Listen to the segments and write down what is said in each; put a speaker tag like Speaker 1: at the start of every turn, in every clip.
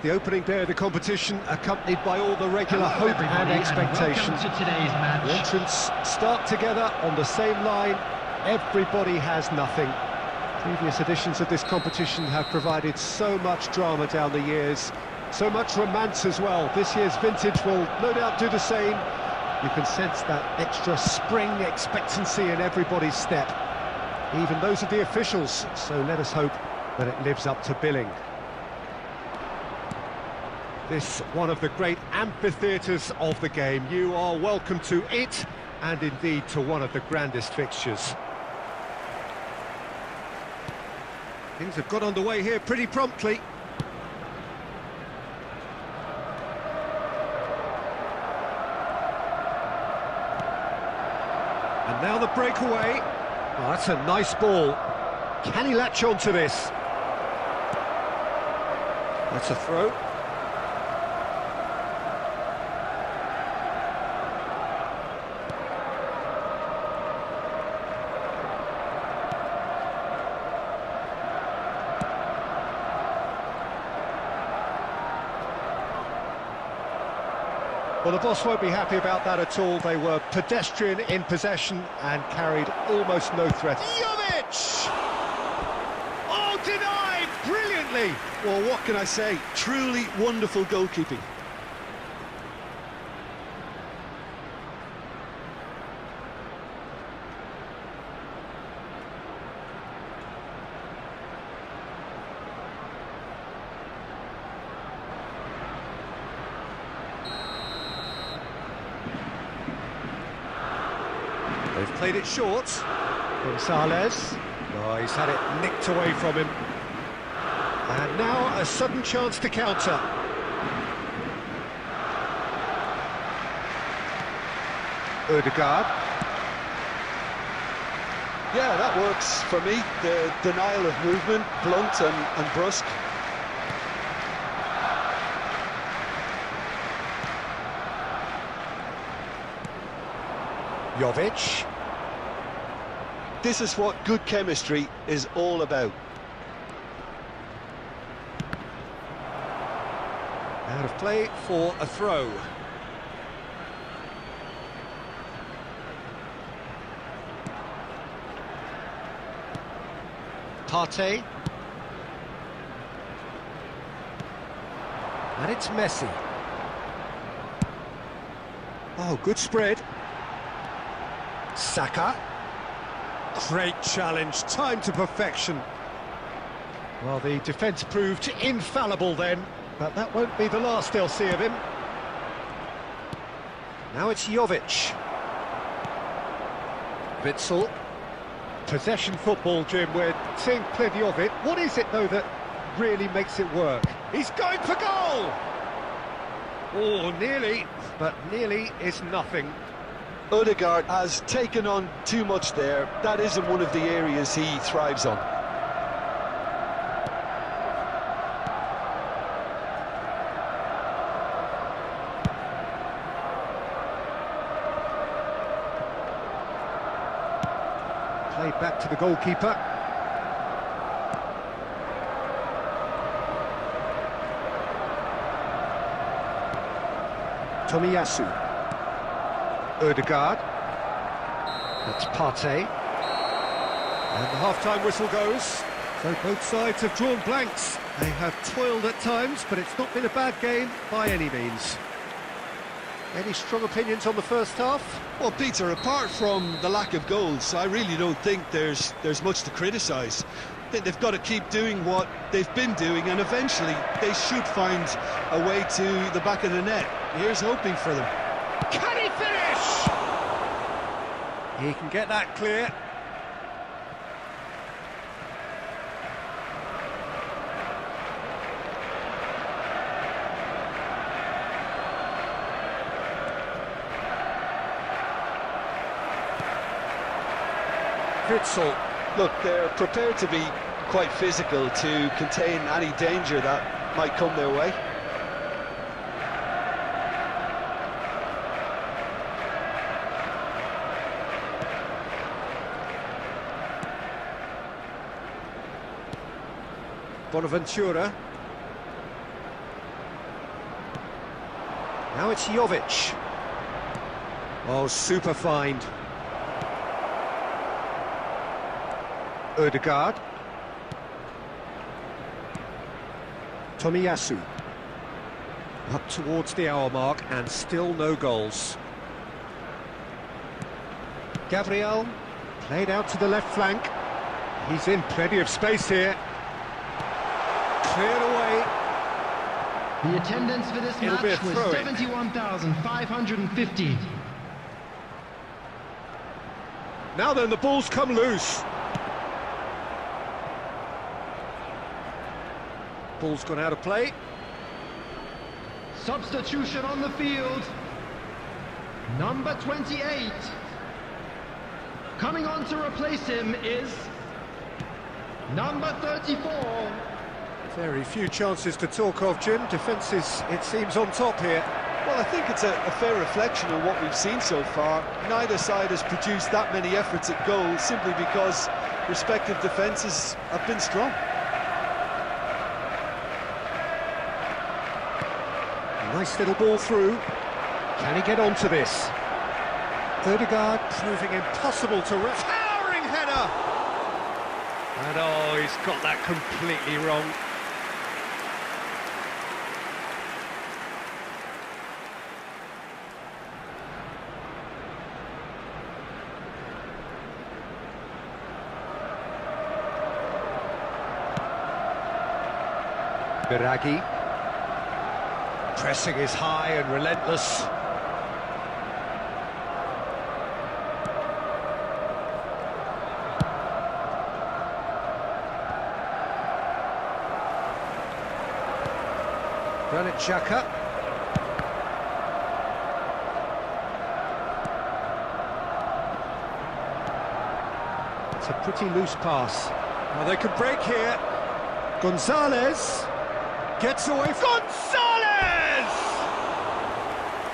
Speaker 1: The opening day of the competition, accompanied by all the regular hope and expectation.
Speaker 2: Welcome to today's match.
Speaker 1: The entrants start together on the same line. Everybody has nothing. Previous editions of this competition have provided so much drama down the years, so much romance as well. This year's vintage will no doubt do the same. You can sense that extra spring expectancy in everybody's step, even those of the officials, so let us hope that it lives up to billing. This one of the great amphitheatres of the game. You are welcome to it, and indeed to one of the grandest fixtures. Things have got underway here pretty promptly. And now the breakaway. Oh, that's a nice ball. Can he latch on to this? That's a throw. Well, the boss won't be happy about that at all. They were pedestrian in possession and carried almost no threat. Jovic! Oh, denied brilliantly!
Speaker 3: Well, what can I say? Truly wonderful goalkeeping.
Speaker 1: They've played it short. Gonzalez. Oh, he's had it nicked away from him. And now a sudden chance to counter. Odegaard.
Speaker 3: Yeah, that works for me. The denial of movement, blunt and brusque.
Speaker 1: Jovic.
Speaker 3: This is what good chemistry is all about.
Speaker 1: Out of play for a throw. Partey. And it's Messi. Oh, good spread. Saka. Great challenge, time to perfection. Well, the defence proved infallible then, but that won't be the last they'll see of him. Now it's Jovic. Witsel. Possession football, Jim, we're seeing plenty of it. What is it, though, that really makes it work? He's going for goal! Oh, nearly, but nearly is nothing.
Speaker 3: Odegaard has taken on too much there. That isn't one of the areas he thrives on.
Speaker 1: Played back to the goalkeeper. Tomiyasu. Odegaard. That's Partey. And the half-time whistle goes. So both sides have drawn blanks. They have toiled at times, but it's not been a bad game by any means. Any strong opinions on the first half?
Speaker 4: Well, Peter, apart from the lack of goals, I really don't think there's much to criticise. They've got to keep doing what they've been doing, and eventually they should find a way to the back of the net. Here's hoping for them.
Speaker 1: Can he finish? He can get that clear. Witsel.
Speaker 3: Look, they're prepared to be quite physical to contain any danger that might come their way.
Speaker 1: Bonaventura. Now it's Jovic. Oh, super find. Ødegaard. Tomiyasu. Up towards the hour mark and still no goals. Gabriel played out to the left flank. He's in plenty of space here. Cleared away.
Speaker 2: The attendance for this match was 71,550.
Speaker 1: Now then, the ball's come loose. Ball's gone out of play.
Speaker 2: Substitution on the field. Number 28. Coming on to replace him is number 34.
Speaker 1: Very few chances to talk of, Jim. Defence is, it seems, on top here.
Speaker 3: Well, I think it's a fair reflection of what we've seen so far. Neither side has produced that many efforts at goal simply because respective defences have been strong.
Speaker 1: Nice little ball through. Can he get onto this? Ødegaard proving impossible to ref. Towering header! And oh, he's got that completely wrong. Biragi. Pressing is high and relentless. Granit Xhaka. It's a pretty loose pass. Well, they could break here. Gonzalez gets away. Gonzalez!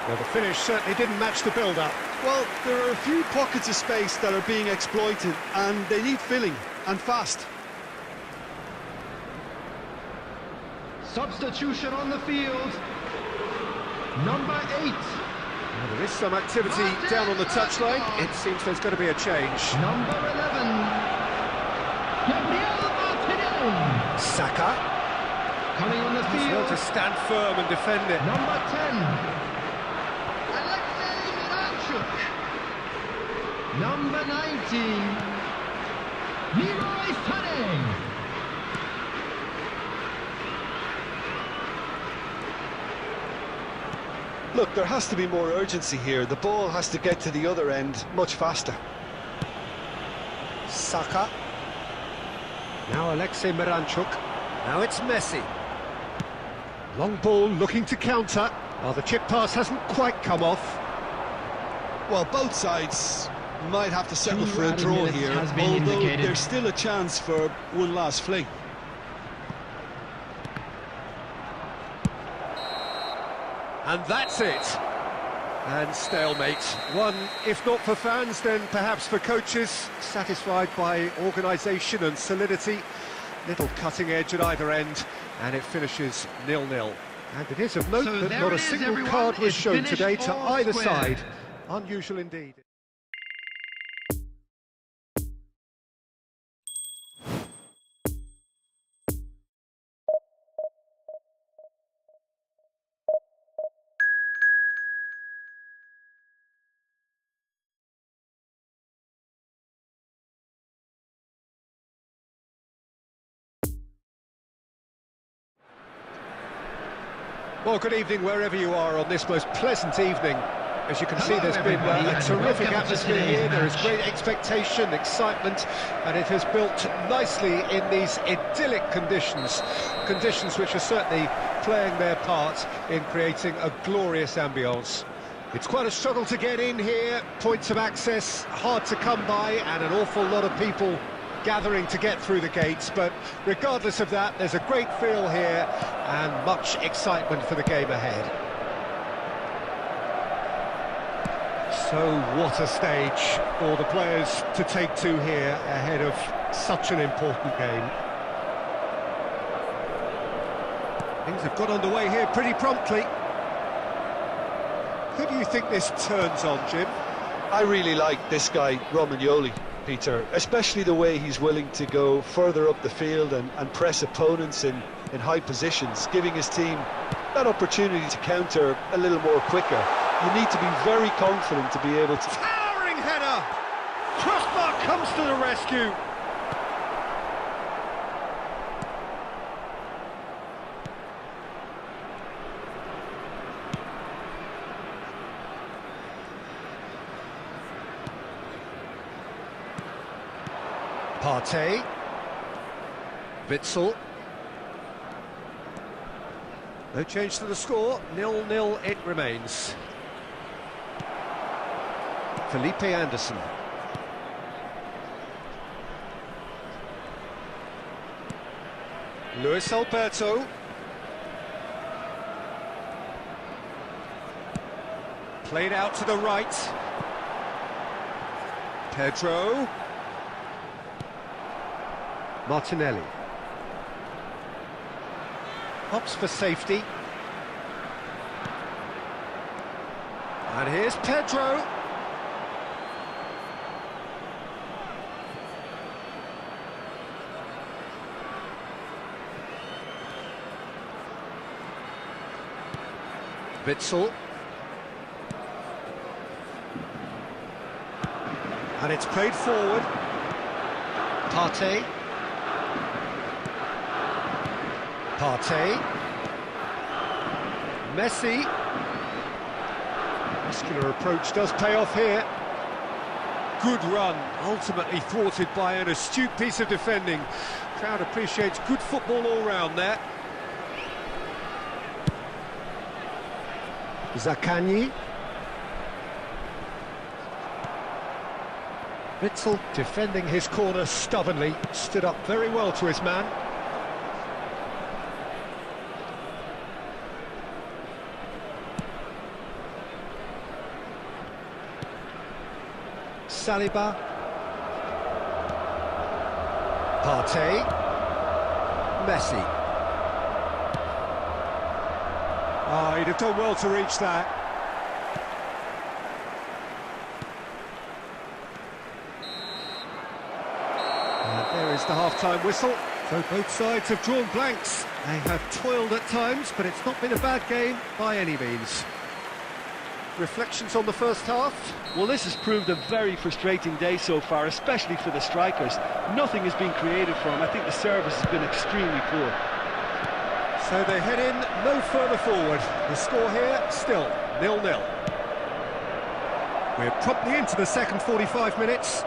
Speaker 1: Well, the finish certainly didn't match the build-up.
Speaker 4: Well, there are a few pockets of space that are being exploited, and they need filling, and fast.
Speaker 2: Substitution on the field. Number 8.
Speaker 1: Well, there is some activity down on the touchline. It seems there's going to be a change.
Speaker 2: Number 11. Gabriel Martinelli.
Speaker 1: Saka.
Speaker 2: Coming on the
Speaker 1: He's
Speaker 2: field.
Speaker 1: well to stand firm and defend it.
Speaker 2: Number 10. Alexei Miranchuk. Number 19. Leroy Sané.
Speaker 3: Look, there has to be more urgency here. The ball has to get to the other end much faster.
Speaker 1: Saka. Now Alexei Miranchuk. Now it's Messi. Long ball looking to counter. Well, the chip pass hasn't quite come off.
Speaker 4: Well, both sides might have to settle for a draw here, although there's still a chance for one last fling.
Speaker 1: And that's it. And stalemate. One, if not for fans, then perhaps for coaches, satisfied by organisation and solidity. Little cutting edge at either end, and it finishes 0-0. And it is of note that not a single card was shown today to either side. Unusual indeed. Well, good evening wherever you are on this most pleasant evening. As you can see, there's been a terrific atmosphere here. There is great expectation, excitement, and it has built nicely in these idyllic conditions. Conditions which are certainly playing their part in creating a glorious ambience. It's quite a struggle to get in here, points of access hard to come by, and an awful lot of people gathering to get through the gates, but regardless of that, there's a great feel here and much excitement for the game ahead. So what a stage for the players to take to here ahead of such an important game. Things have got underway here pretty promptly. Who do you think this turns on, Jim?
Speaker 3: I really like this guy, Romagnoli, Peter, especially the way he's willing to go further up the field and press opponents in high positions, giving his team that opportunity to counter a little more quicker. You need to be very confident to be able to...
Speaker 1: Towering header! Crossbar comes to the rescue! Partey. Witsel. No change to the score, 0-0 it remains. Felipe Anderson. Luis Alberto. Played out to the right. Pedro. Martinelli. Hops for safety. And here's Pedro. Witsel. And it's played forward. Partey. Partey. Messi. Muscular approach does pay off here. Good run, ultimately thwarted by an astute piece of defending. Crowd appreciates good football all round there. Zaccagni. Witsel defending his corner stubbornly, stood up very well to his man. Saliba. Partey. Messi. Oh, he'd have done well to reach that. And there is the half-time whistle. So both sides have drawn blanks. They have toiled at times, but it's not been a bad game by any means. Reflections on the first half?
Speaker 4: Well, this has proved a very frustrating day so far, especially for the strikers. Nothing has been created for them. I think the service has been extremely poor.
Speaker 1: So they head in no further forward. The score here, still 0-0. We're promptly into the second 45 minutes.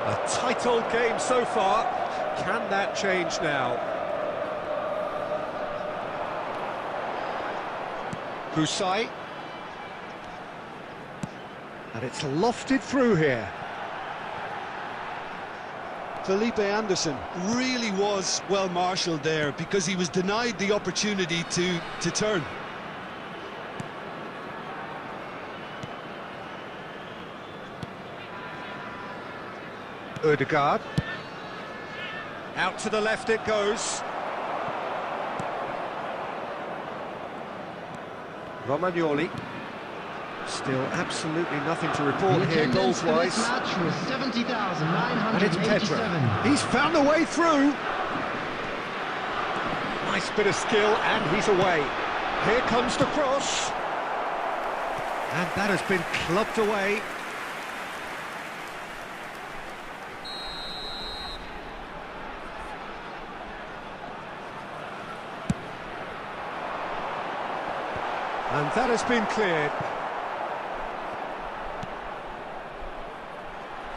Speaker 1: A tight old game so far. Can that change now? Husai. And it's lofted through here.
Speaker 3: Felipe Anderson.
Speaker 4: Really was well marshalled there because he was denied the opportunity to turn.
Speaker 1: Ødegaard. Out to the left it goes. Romagnoli. Still absolutely nothing to report here goals-wise. And it's Pedro. He's found a way through. Nice bit of skill, and he's away. Here comes the cross. And that has been clubbed away. And that has been cleared.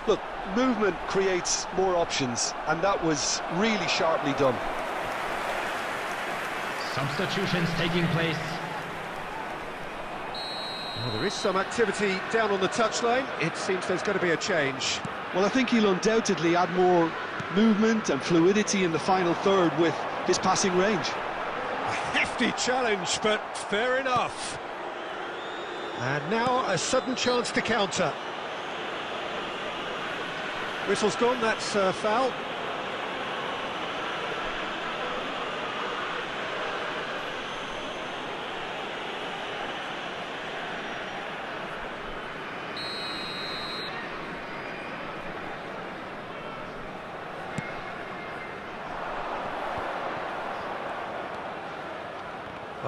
Speaker 3: Look, movement creates more options, and that was really sharply done.
Speaker 2: Substitutions taking place.
Speaker 1: Well, there is some activity down on the touchline. It seems there's going to be a change.
Speaker 3: Well, I think he'll undoubtedly add more movement and fluidity in the final third with his passing range.
Speaker 1: A hefty challenge, but fair enough. And now a sudden chance to counter. Whistle's gone, that's a foul.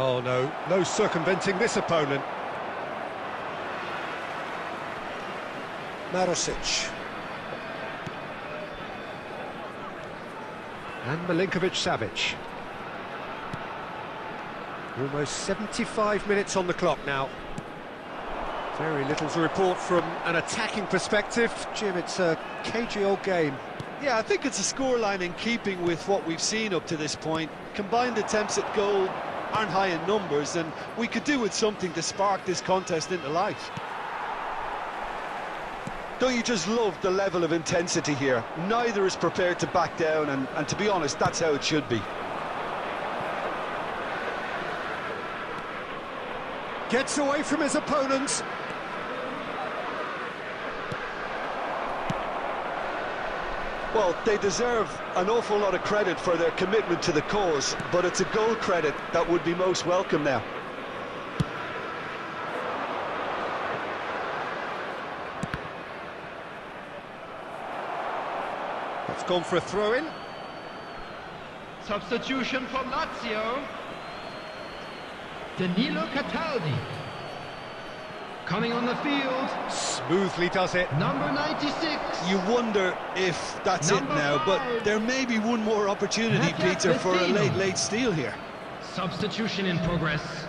Speaker 1: Oh no, no circumventing this opponent. Marosic. And Milinkovic-Savic. Almost 75 minutes on the clock now. Very little to report from an attacking perspective. Jim, it's a cagey old game.
Speaker 3: Yeah, I think it's a scoreline in keeping with what we've seen up to this point. Combined attempts at goal aren't high in numbers, and we could do with something to spark this contest into life. Don't you just love the level of intensity here? Neither is prepared to back down, and to be honest, that's how it should be.
Speaker 1: Gets away from his opponents.
Speaker 3: Well, they deserve an awful lot of credit for their commitment to the cause, but it's a goal credit that would be most welcome now.
Speaker 1: It's gone for a throw-in.
Speaker 2: Substitution for Lazio. Danilo Cataldi. Coming on the field.
Speaker 1: Smoothly does it.
Speaker 2: Number 96.
Speaker 3: You wonder if that's it now, but there may be one more opportunity, Peter, for a late steal here.
Speaker 2: Substitution in progress.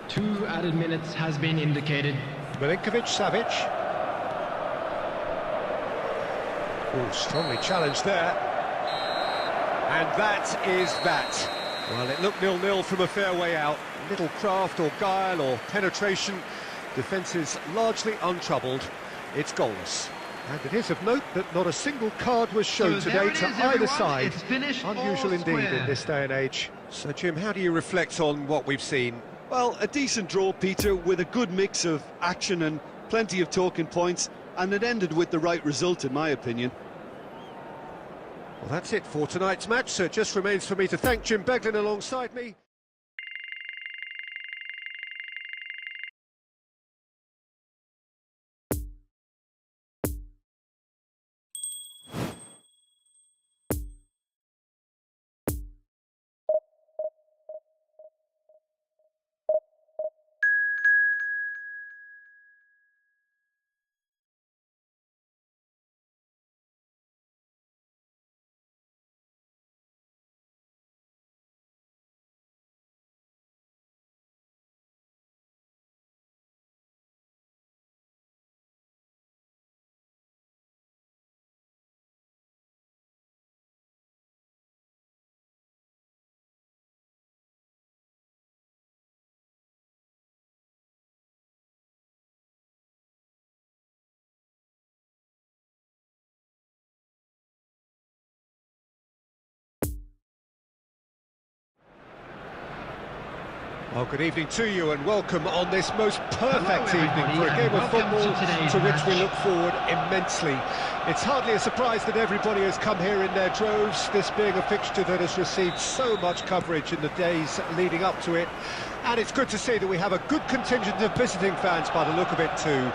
Speaker 2: 2 added minutes has been indicated.
Speaker 1: Milinkovic-Savic. Oh, strongly challenged there. And that is that. Well, it looked 0-0 from a fair way out. Little craft or guile or penetration. Defence is largely untroubled. It's goalless. And it is of note that not a single card was shown today to either side. Unusual indeed in this day and age. So, Jim, how do you reflect on what we've seen?
Speaker 3: Well, a decent draw, Peter, with a good mix of action and plenty of talking points, and it ended with the right result, in my opinion.
Speaker 1: Well, that's it for tonight's match, so it just remains for me to thank Jim Beglin alongside me. Well, good evening to you and welcome on this most perfect evening for a game of football to which we look forward immensely. It's hardly a surprise that everybody has come here in their droves, this being a fixture that has received so much coverage in the days leading up to it. And it's good to see that we have a good contingent of visiting fans by the look of it too.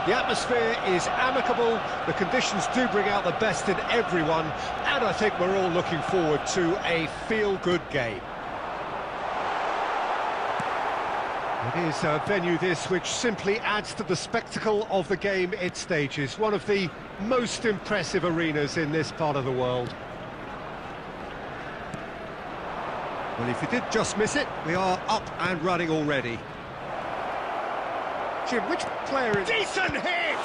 Speaker 1: The atmosphere is amicable, the conditions do bring out the best in everyone, and I think we're all looking forward to a feel-good game. It is a venue this which simply adds to the spectacle of the game it stages. One of the most impressive arenas in this part of the world. Well, if you did just miss it, we are up and running already. Jim, which player is... Decent hit!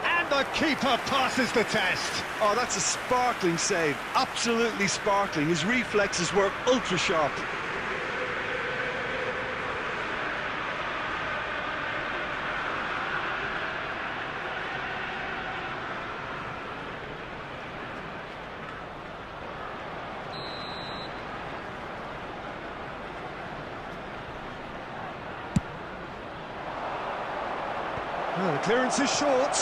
Speaker 1: And the keeper passes the test.
Speaker 3: Oh, that's a sparkling save. Absolutely sparkling. His reflexes were ultra-sharp.
Speaker 1: Well, the clearance is short.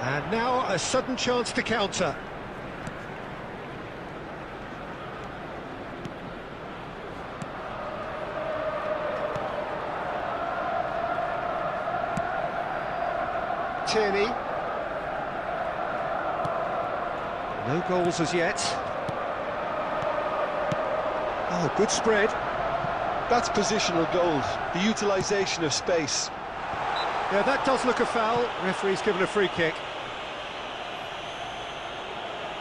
Speaker 1: And now a sudden chance to counter. Tierney. No goals as yet. Oh, good spread.
Speaker 3: That's positional gold, the utilisation of space.
Speaker 1: Yeah, that does look a foul. Referee's given a free kick.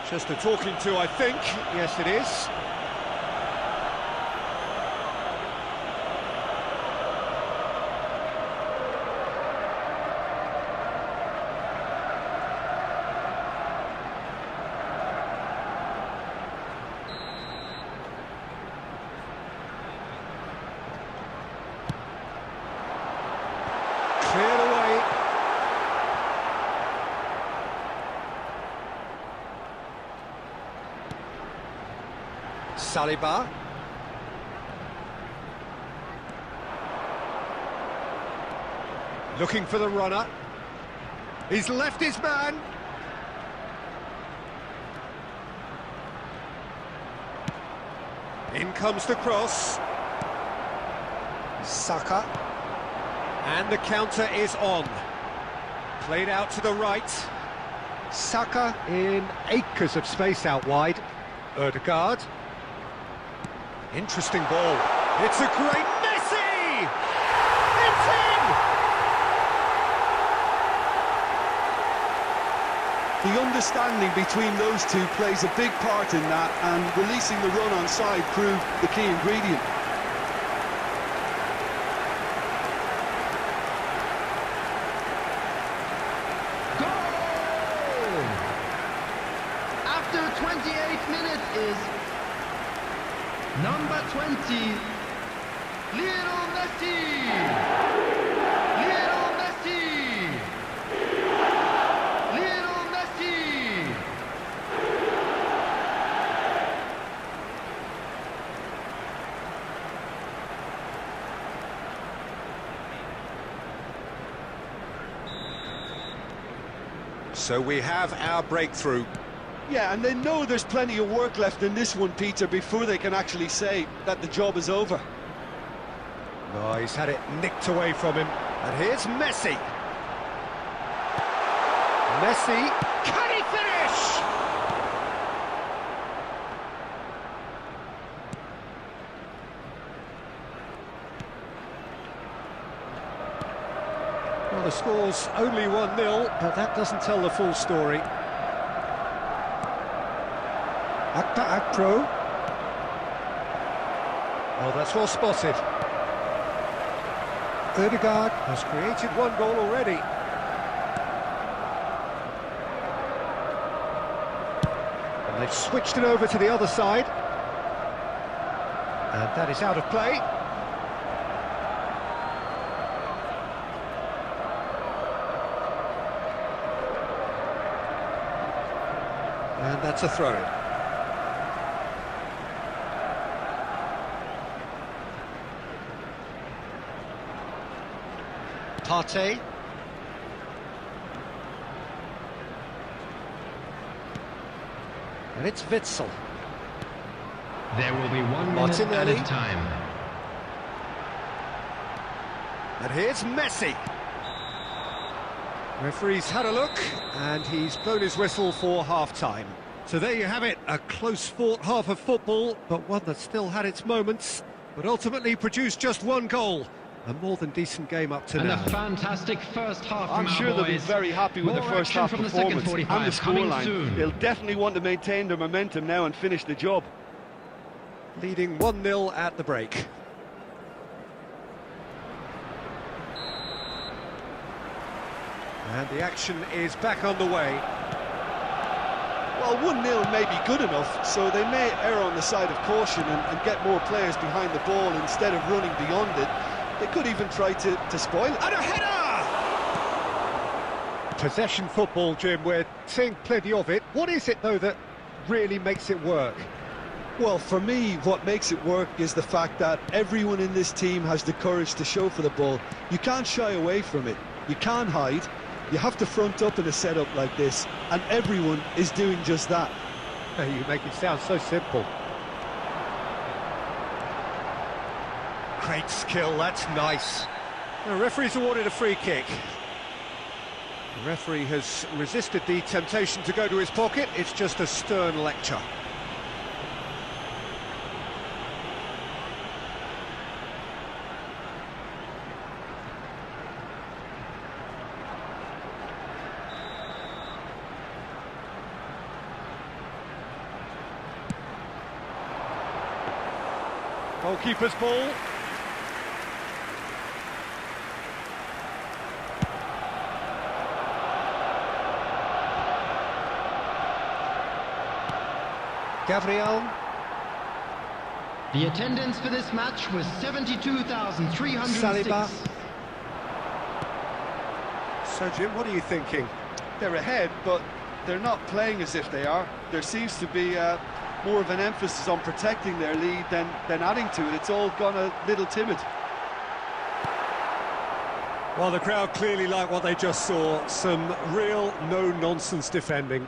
Speaker 1: Just a talking to, I think. Yes, it is. Cleared away. Saliba. Looking for the runner. He's left his man. In comes the cross. Saka. And the counter is on. Played out to the right. Saka in acres of space out wide. Ødegaard. Interesting ball. It's a great Messi! It's in!
Speaker 4: The understanding between those two plays a big part in that, and releasing the run on side proved the key ingredient.
Speaker 2: Goal! After 28 minutes is number 20, Lionel Messi! Lionel Messi! Lionel Messi!
Speaker 1: So we have our breakthrough.
Speaker 3: Yeah, and they know there's plenty of work left in this one, Peter, before they can actually say that the job is over.
Speaker 1: Oh, he's had it nicked away from him. And here's Messi. Messi, can he finish? Well, the score's only 1-0, but that doesn't tell the full story. Akpro. Oh, that's well spotted. Ødegaard has created one goal already. And they've switched it over to the other side. And that is out of play. And that's a throw-in. Partey. And it's Witsel.
Speaker 2: There will be 1 minute
Speaker 1: Martinelli.
Speaker 2: added time.
Speaker 1: And here's Messi. Referee's had a look, and he's blown his whistle for half-time. So there you have it, a close-fought half of football, but one that still had its moments, but ultimately produced just one goal. A more than decent game up to
Speaker 2: And
Speaker 1: now.
Speaker 2: a fantastic first half from
Speaker 3: I'm
Speaker 2: our
Speaker 3: sure they'll be
Speaker 2: boys.
Speaker 3: very happy with the
Speaker 2: More
Speaker 3: first
Speaker 2: action
Speaker 3: half
Speaker 2: from the second
Speaker 3: performance
Speaker 2: 45
Speaker 3: and the
Speaker 2: coming
Speaker 3: scoreline.
Speaker 2: soon.
Speaker 3: They'll definitely want to maintain their momentum now and finish the job.
Speaker 1: Leading 1-0 at the break. And the action is back on the way.
Speaker 3: Well, 1-0 may be good enough, so they may err on the side of caution and get more players behind the ball instead of running beyond it. They could even try to spoil it.
Speaker 1: And a header! Possession football, Jim, we're seeing plenty of it. What is it, though, that really makes it work?
Speaker 3: Well, for me, what makes it work is the fact that everyone in this team has the courage to show for the ball. You can't shy away from it. You can't hide. You have to front up in a setup like this, and everyone is doing just that.
Speaker 1: You make it sound so simple. Great skill, that's nice. The referee's awarded a free kick. The referee has resisted the temptation to go to his pocket. It's just a stern lecture. Goalkeeper's ball. Gabriel.
Speaker 2: The attendance for this match was 72,306.
Speaker 1: Saliba. So, Jim, what are you thinking?
Speaker 4: They're ahead, but they're not playing as if they are. There seems to be more of an emphasis on protecting their lead than adding to it. It's all gone a little timid.
Speaker 1: Well, the crowd clearly like what they just saw. Some real no-nonsense defending.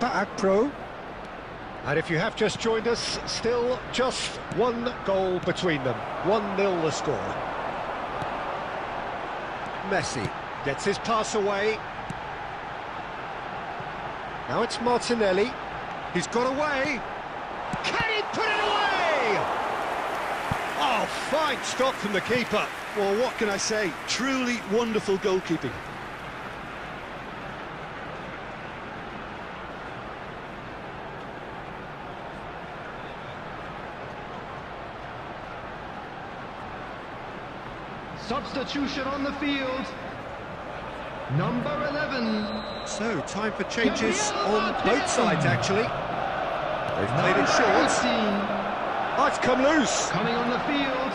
Speaker 1: Akpro. And if you have just joined us, still just one goal between them. 1-0 the score. Messi gets his pass away. Now it's Martinelli. He's got away. Can he put it away? Oh, fine stop from the keeper.
Speaker 4: Well, what can I say? Truly wonderful goalkeeping.
Speaker 2: Substitution on the field. Number 11.
Speaker 1: So, time for changes on both sides, actually. They've played it short.
Speaker 2: 18.
Speaker 1: Oh, it's come loose.
Speaker 2: Coming on the field.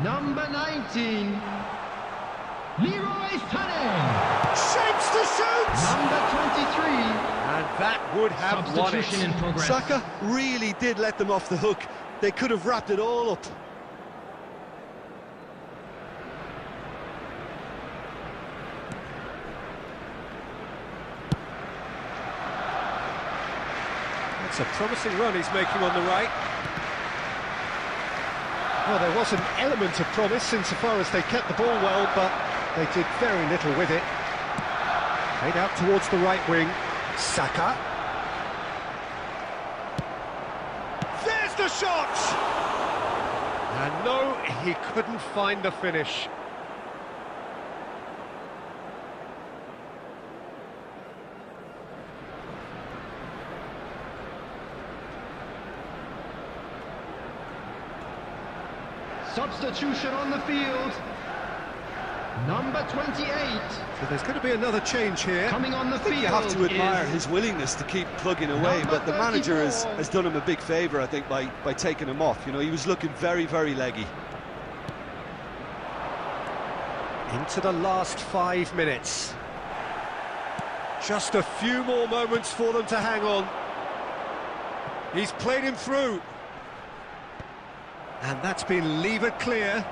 Speaker 2: Number 19. Leroy Sané.
Speaker 1: Shapes to shoot.
Speaker 2: Number 23.
Speaker 1: And that would have won it.
Speaker 2: Substitution in progress.
Speaker 4: Saka really did let them off the hook. They could have wrapped it all up.
Speaker 1: It's a promising run he's making on the right. Well, there was an element of promise insofar as they kept the ball well, but they did very little with it. Played out towards the right wing. Saka. There's the shot! And no, he couldn't find the finish.
Speaker 2: Substitution on the field. Number 28.
Speaker 1: So there's going to be another change here.
Speaker 2: Coming on the field.
Speaker 4: You have to admire
Speaker 2: is
Speaker 4: his willingness to keep plugging away, but the manager has done him a big favour, I think, by taking him off. You know, he was looking very, very leggy.
Speaker 1: Into the last 5 minutes. Just a few more moments for them to hang on. He's played him through. And that's been levered clear.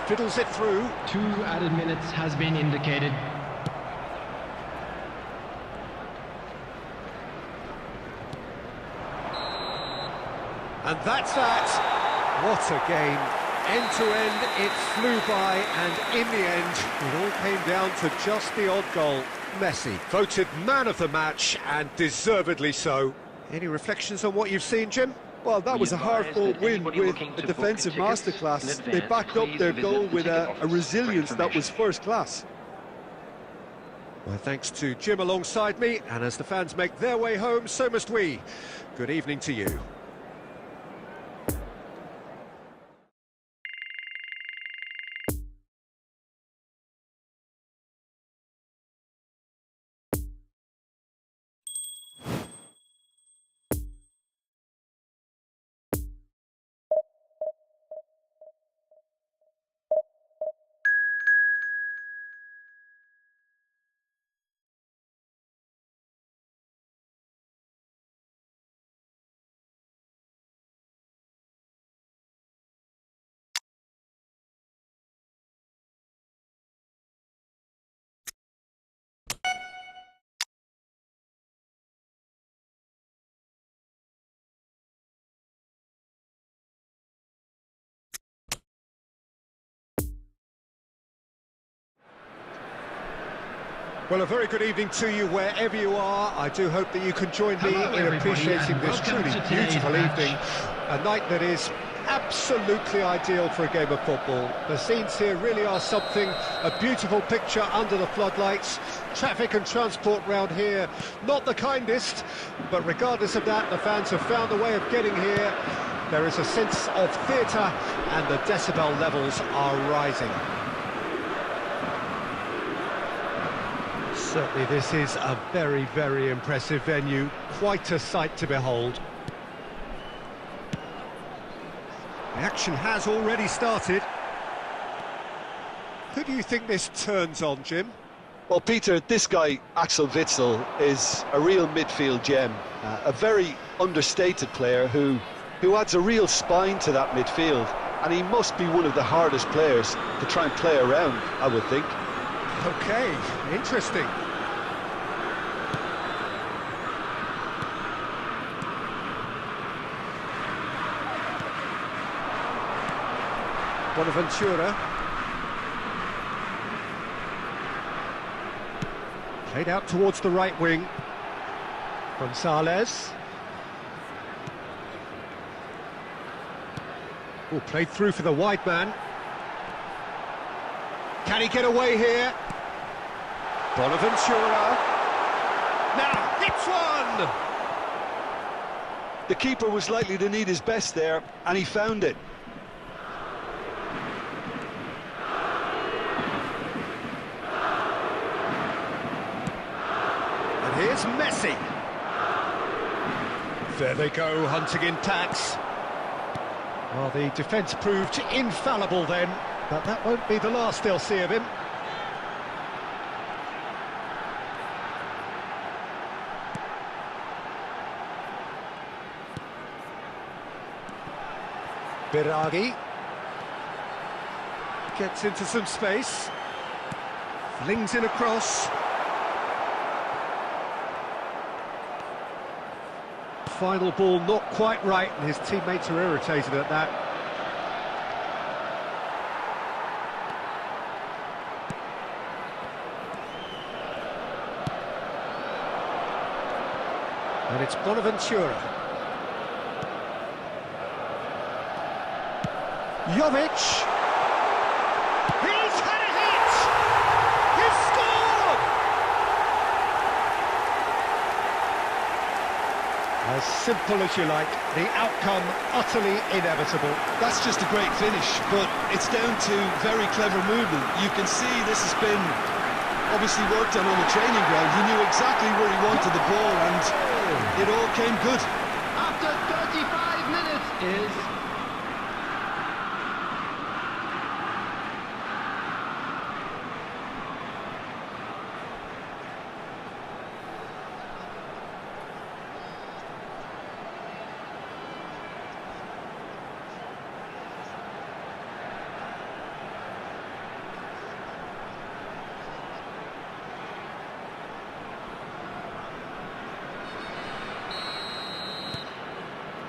Speaker 1: Fiddles it through.
Speaker 2: 2 added minutes has been indicated.
Speaker 1: And that's that. What a game. End to end, it flew by, and in the end, it all came down to just the odd goal. Messi, voted man of the match, and deservedly so. Any reflections on what you've seen, Jim?
Speaker 4: Well, that was a hard-fought win with a defensive masterclass. They backed up their goal with a resilience that was first class.
Speaker 1: My thanks to Jim alongside me, and as the fans make their way home, so must we. Good evening to you. Well, a very good evening to you wherever you are. I do hope that you can join me
Speaker 2: Hello,
Speaker 1: in
Speaker 2: everybody,
Speaker 1: appreciating
Speaker 2: and
Speaker 1: this
Speaker 2: welcome
Speaker 1: truly
Speaker 2: to today's
Speaker 1: beautiful
Speaker 2: match.
Speaker 1: evening. A night that is absolutely ideal for a game of football. The scenes here really are something, a beautiful picture under the floodlights. Traffic and transport round here, not the kindest, but regardless of that, the fans have found a way of getting here. There is a sense of theatre, and the decibel levels are rising. Certainly this is a very, very impressive venue, quite a sight to behold. The action has already started. Who do you think this turns on, Jim?
Speaker 3: Well, Peter, this guy, Axel Witsel, is a real midfield gem. A very understated player who adds a real spine to that midfield. And he must be one of the hardest players to try and play around, I would think.
Speaker 1: Okay, interesting. Bonaventura. Played out towards the right wing. Gonzalez. Oh, played through for the wide man. Can he get away here? Bonaventura. Now, hits one!
Speaker 3: The keeper was likely to need his best there, and he found it.
Speaker 1: And here's Messi. There they go, hunting in tacks. Well, the defence proved infallible then, but that won't be the last they'll see of him. Biragi gets into some space, flings in a cross. Final ball not quite right, and his teammates are irritated at that. And it's Bonaventura. Jovic. He's had a hit! He's scored! As simple as you like, the outcome utterly inevitable.
Speaker 4: That's just a great finish, but it's down to very clever movement. You can see this has been obviously worked on the training ground. He knew exactly where he wanted the ball, and it all came good.
Speaker 2: After 35 minutes is...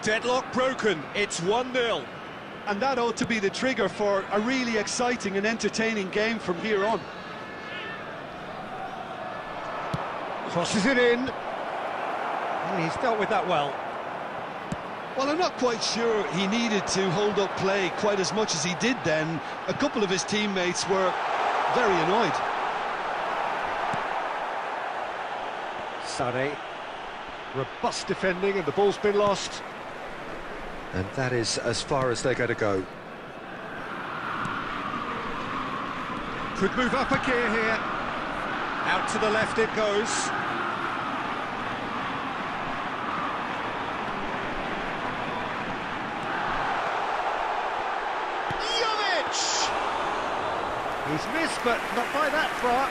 Speaker 1: Deadlock broken, it's 1-0.
Speaker 4: And that ought to be the trigger for a really exciting and entertaining game from here on.
Speaker 1: Crosses it in. And he's dealt with that well.
Speaker 4: Well, I'm not quite sure he needed to hold up play quite as much as he did then. A couple of his teammates were very annoyed.
Speaker 1: Sané. Robust defending, and the ball's been lost. And that is as far as they're going to go. Could move up a gear here. Out to the left it goes. Jovic! He's missed, but not by that far.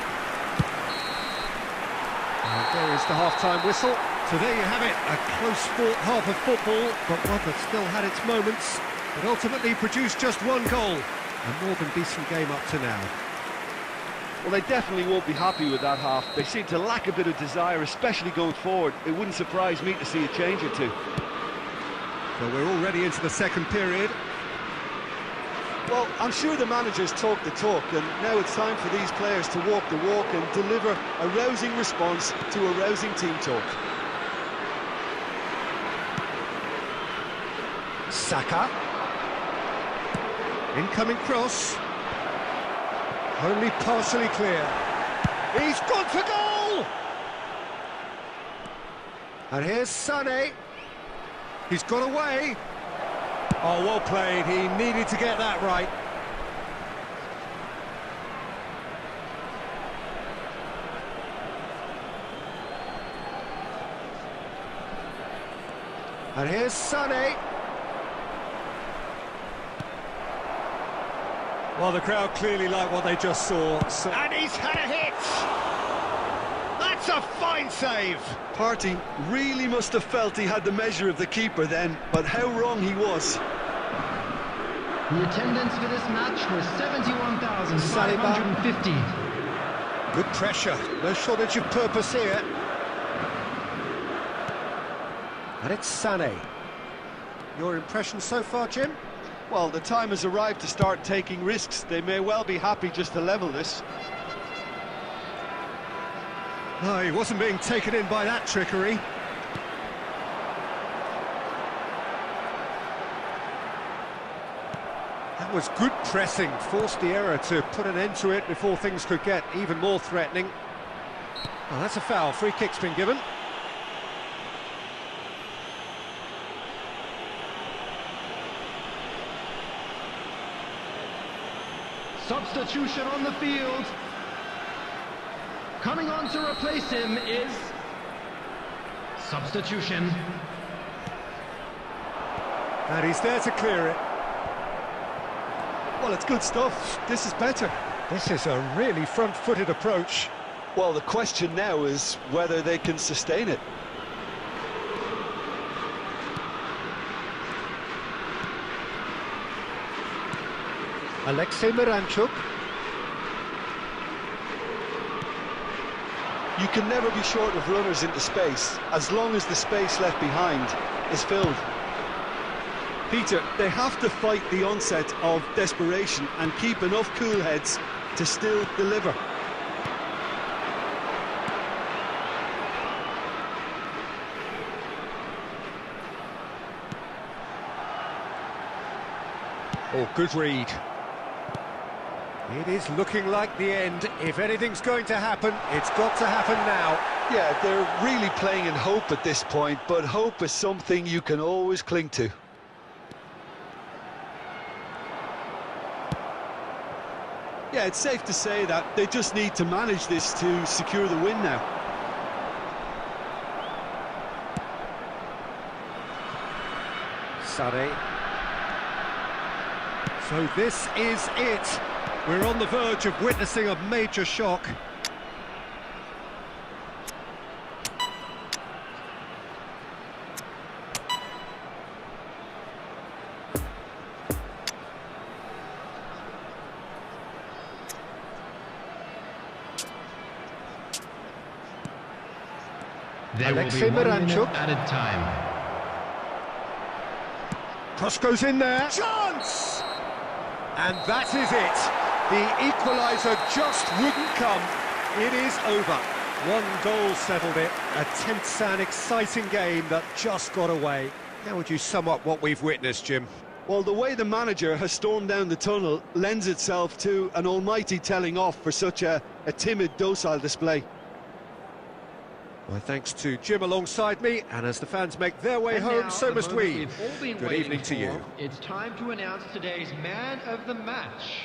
Speaker 1: And there is the half-time whistle. So there you have it, a close-fought half of football, but one that still had its moments, but ultimately produced just one goal. A more than decent game up to now.
Speaker 5: Well, they definitely won't be happy with that half. They seem to lack a bit of desire, especially going forward. It wouldn't surprise me to see a change or two.
Speaker 1: So we're already into the second period.
Speaker 4: Well, I'm sure the managers talk the talk, and now it's time for these players to walk the walk and deliver a rousing response to a rousing team talk.
Speaker 1: Saka. Incoming cross. Only partially clear. He's gone for goal! And here's Sané. He's got away. Oh, well played. He needed to get that right. And here's Sané. Well, the crowd clearly like what they just saw. And he's had a hit! That's a fine save!
Speaker 4: Partey really must have felt he had the measure of the keeper then, but how wrong he was.
Speaker 2: The attendance for this match was 71,550.
Speaker 1: Good pressure, no shortage of purpose here. And it's Sané. Your impression so far, Jim?
Speaker 4: Well, the time has arrived to start taking risks. They may well be happy just to level this.
Speaker 1: No, he wasn't being taken in by that trickery. That was good pressing, forced the error to put an end to it before things could get even more threatening. Oh, that's a foul, free kick's been given.
Speaker 2: Substitution on the field. Coming on to replace him is... Substitution.
Speaker 1: And he's there to clear it.
Speaker 4: Well, it's good stuff. This is better.
Speaker 1: This is a really front-footed approach.
Speaker 3: Well, the question now is whether they can sustain it.
Speaker 1: Alexei Miranchuk.
Speaker 3: You can never be short of runners into space, as long as the space left behind is filled.
Speaker 4: Peter, they have to fight the onset of desperation and keep enough cool heads to still deliver.
Speaker 1: Oh, good read. It is looking like the end. If anything's going to happen, it's got to happen now.
Speaker 3: Yeah, they're really playing in hope at this point, but hope is something you can always cling to.
Speaker 4: Yeah, it's safe to say that they just need to manage this to secure the win now.
Speaker 1: Sané. So this is it. We're on the verge of witnessing a major shock.
Speaker 2: There
Speaker 1: Alexei
Speaker 2: will be 1 minute
Speaker 1: Miranchuk.
Speaker 2: added time.
Speaker 1: Cross goes in there. Chance! And that is it. The equaliser just wouldn't come. It is over. One goal settled it. A tense and exciting game that just got away. How would you sum up what we've witnessed, Jim?
Speaker 4: Well, the way the manager has stormed down the tunnel lends itself to an almighty telling off for such a timid, docile display.
Speaker 1: My thanks to Jim alongside me, and as the fans make their way
Speaker 2: And
Speaker 1: home,
Speaker 2: now,
Speaker 1: so
Speaker 2: the
Speaker 1: must
Speaker 2: moment
Speaker 1: we.
Speaker 2: we've all been
Speaker 1: Good
Speaker 2: waiting
Speaker 1: evening to
Speaker 2: for.
Speaker 1: you.
Speaker 2: It's time to announce today's man of the match.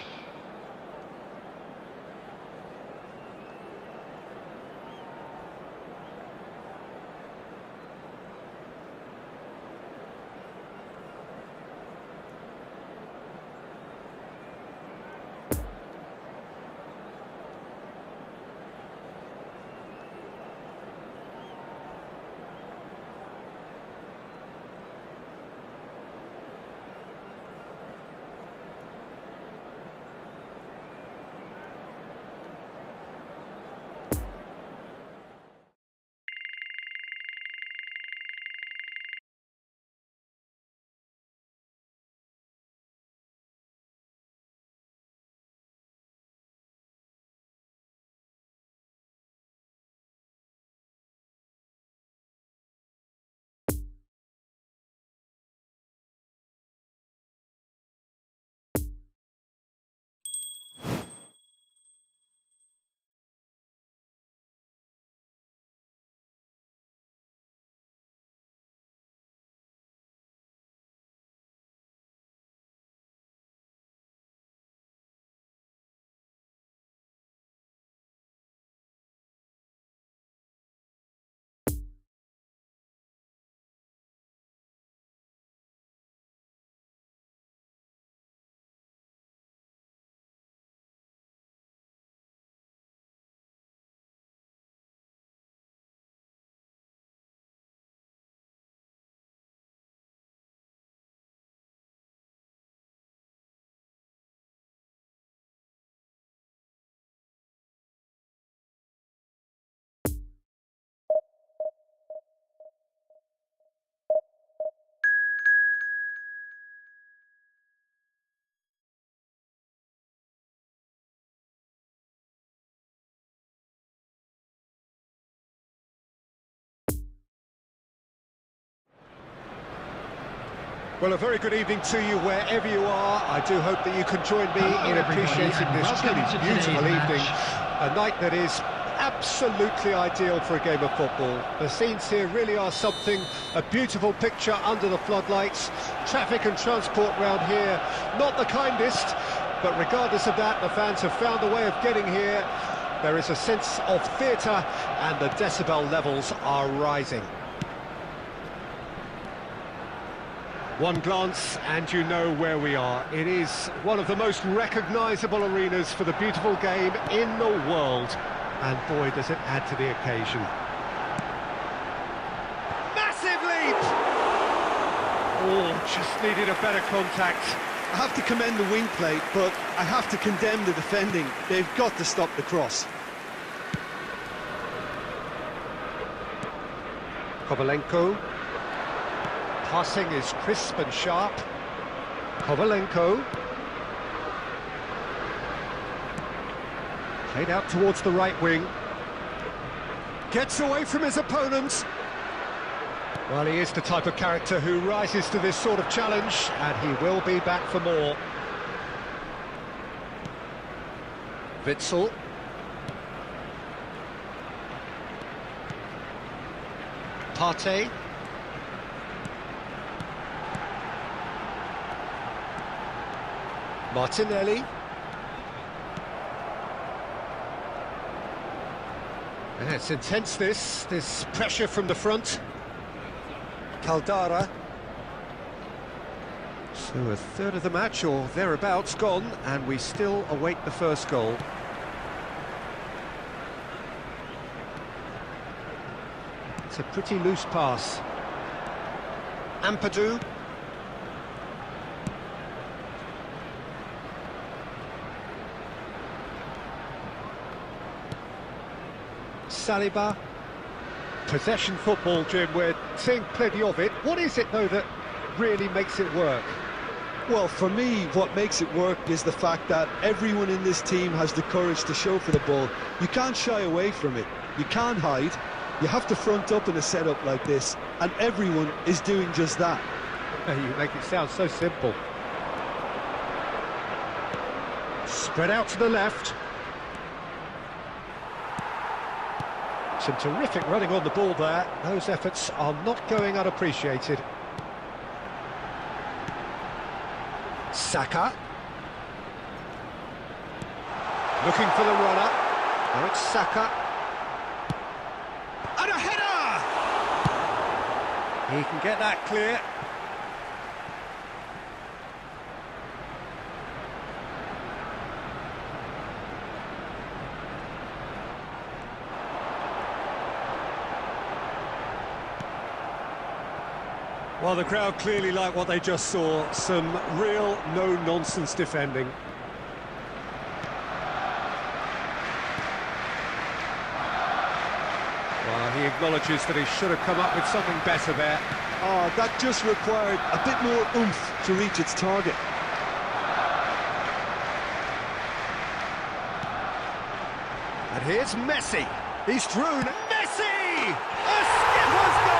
Speaker 1: Well, a very good evening to you wherever you are. I do hope that you can join me in appreciating this truly beautiful evening. A night that is absolutely ideal for a game of football. The scenes here really are something, a beautiful picture under the floodlights. Traffic and transport round here, not the kindest, but regardless of that, the fans have found a way of getting here. There is a sense of theatre and the decibel levels are rising. One glance and you know where we are. It is one of the most recognisable arenas for the beautiful game in the world. And boy, does it add to the occasion. Massive leap! Oh, just needed a better contact.
Speaker 4: I have to commend the wing play, but I have to condemn the defending. They've got to stop the cross.
Speaker 1: Kovalenko. Passing is crisp and sharp. Kovalenko. Played out towards the right wing. Gets away from his opponents. Well, he is the type of character who rises to this sort of challenge, and he will be back for more. Witsel. Partey. Martinelli. And it's intense, this pressure from the front. Caldara. So a third of the match, or thereabouts, gone, and we still await the first goal. It's a pretty loose pass. Ampadu. Saliba. Possession football, Jim, we're seeing plenty of it. What is it, though, that really makes it work?
Speaker 3: Well, for me, what makes it work is the fact that everyone in this team has the courage to show for the ball. You can't shy away from it. You can't hide. You have to front up in a setup like this, and everyone is doing just that.
Speaker 1: You make it sound so simple. Spread out to the left. Some terrific running on the ball there. Those efforts are not going unappreciated. Saka. Looking for the runner. Now it's Saka. And a header! He can get that clear. Well, the crowd clearly like what they just saw. Some real no-nonsense defending. Well, he acknowledges that he should have come up with something better there.
Speaker 3: Oh, that just required a bit more oomph to reach its target.
Speaker 1: And here's Messi. He's through. Messi! A skipper's goal!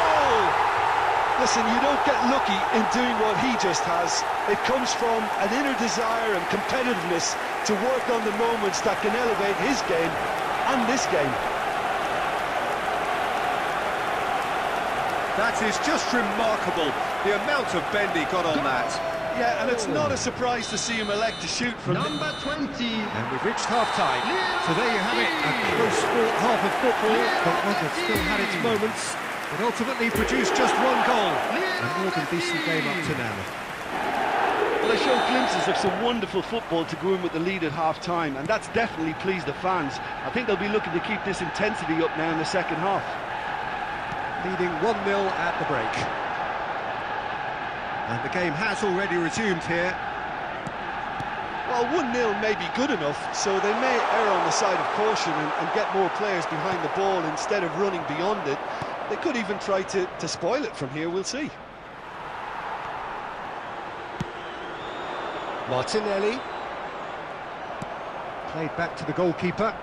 Speaker 3: Listen, you don't get lucky in doing what he just has. It comes from an inner desire and competitiveness to work on the moments that can elevate his game and this game.
Speaker 1: That is just remarkable, the amount of bend he got on that.
Speaker 4: Yeah, and it's not a surprise to see him elect to shoot from
Speaker 2: Number 20.
Speaker 1: And we've reached half-time. So there you have it, a close-fought half of football, but one that still had its moments. It ultimately produced just one goal. A more than decent game up to now.
Speaker 5: Well, they showed glimpses of some wonderful football to go in with the lead at half-time, and that's definitely pleased the fans. I think they'll be looking to keep this intensity up now in the second half.
Speaker 1: Leading 1-0 at the break. And the game has already resumed here.
Speaker 3: Well, 1-0 may be good enough, so they may err on the side of caution and get more players behind the ball instead of running beyond it. They could even try to spoil it from here, we'll see.
Speaker 1: Martinelli. Played back to the goalkeeper.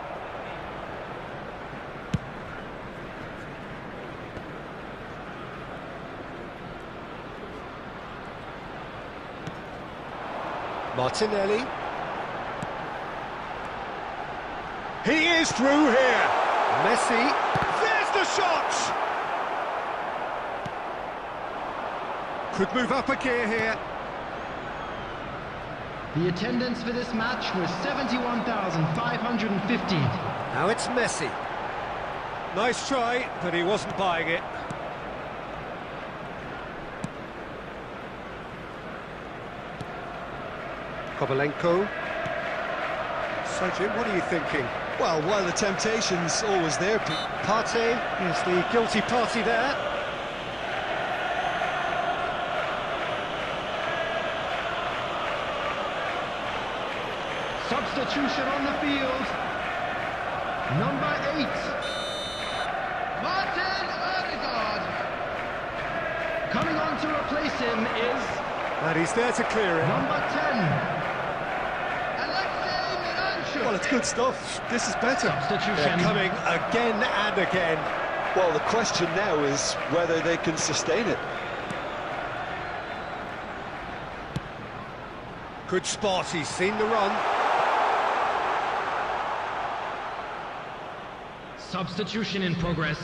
Speaker 1: Martinelli. He is through here. Messi. There's the shot! Could move up a gear here.
Speaker 2: The attendance for this match was 71,550.
Speaker 1: Now it's Messi. Nice try, but he wasn't buying it. Kovalenko. So, Jim, what are you thinking?
Speaker 4: Well, while the temptation's always there,
Speaker 1: Partey is the guilty party there.
Speaker 2: Substitution on the field. Number 8. Martin Odegaard. Coming on to replace him is...
Speaker 1: And he's there to clear it.
Speaker 2: Number 10.
Speaker 4: well, it's good stuff. This is better.
Speaker 2: Substitution.
Speaker 1: They're coming again and again.
Speaker 3: Well, the question now is whether they can sustain it.
Speaker 1: Good spot, he's seen the run.
Speaker 2: Substitution in progress.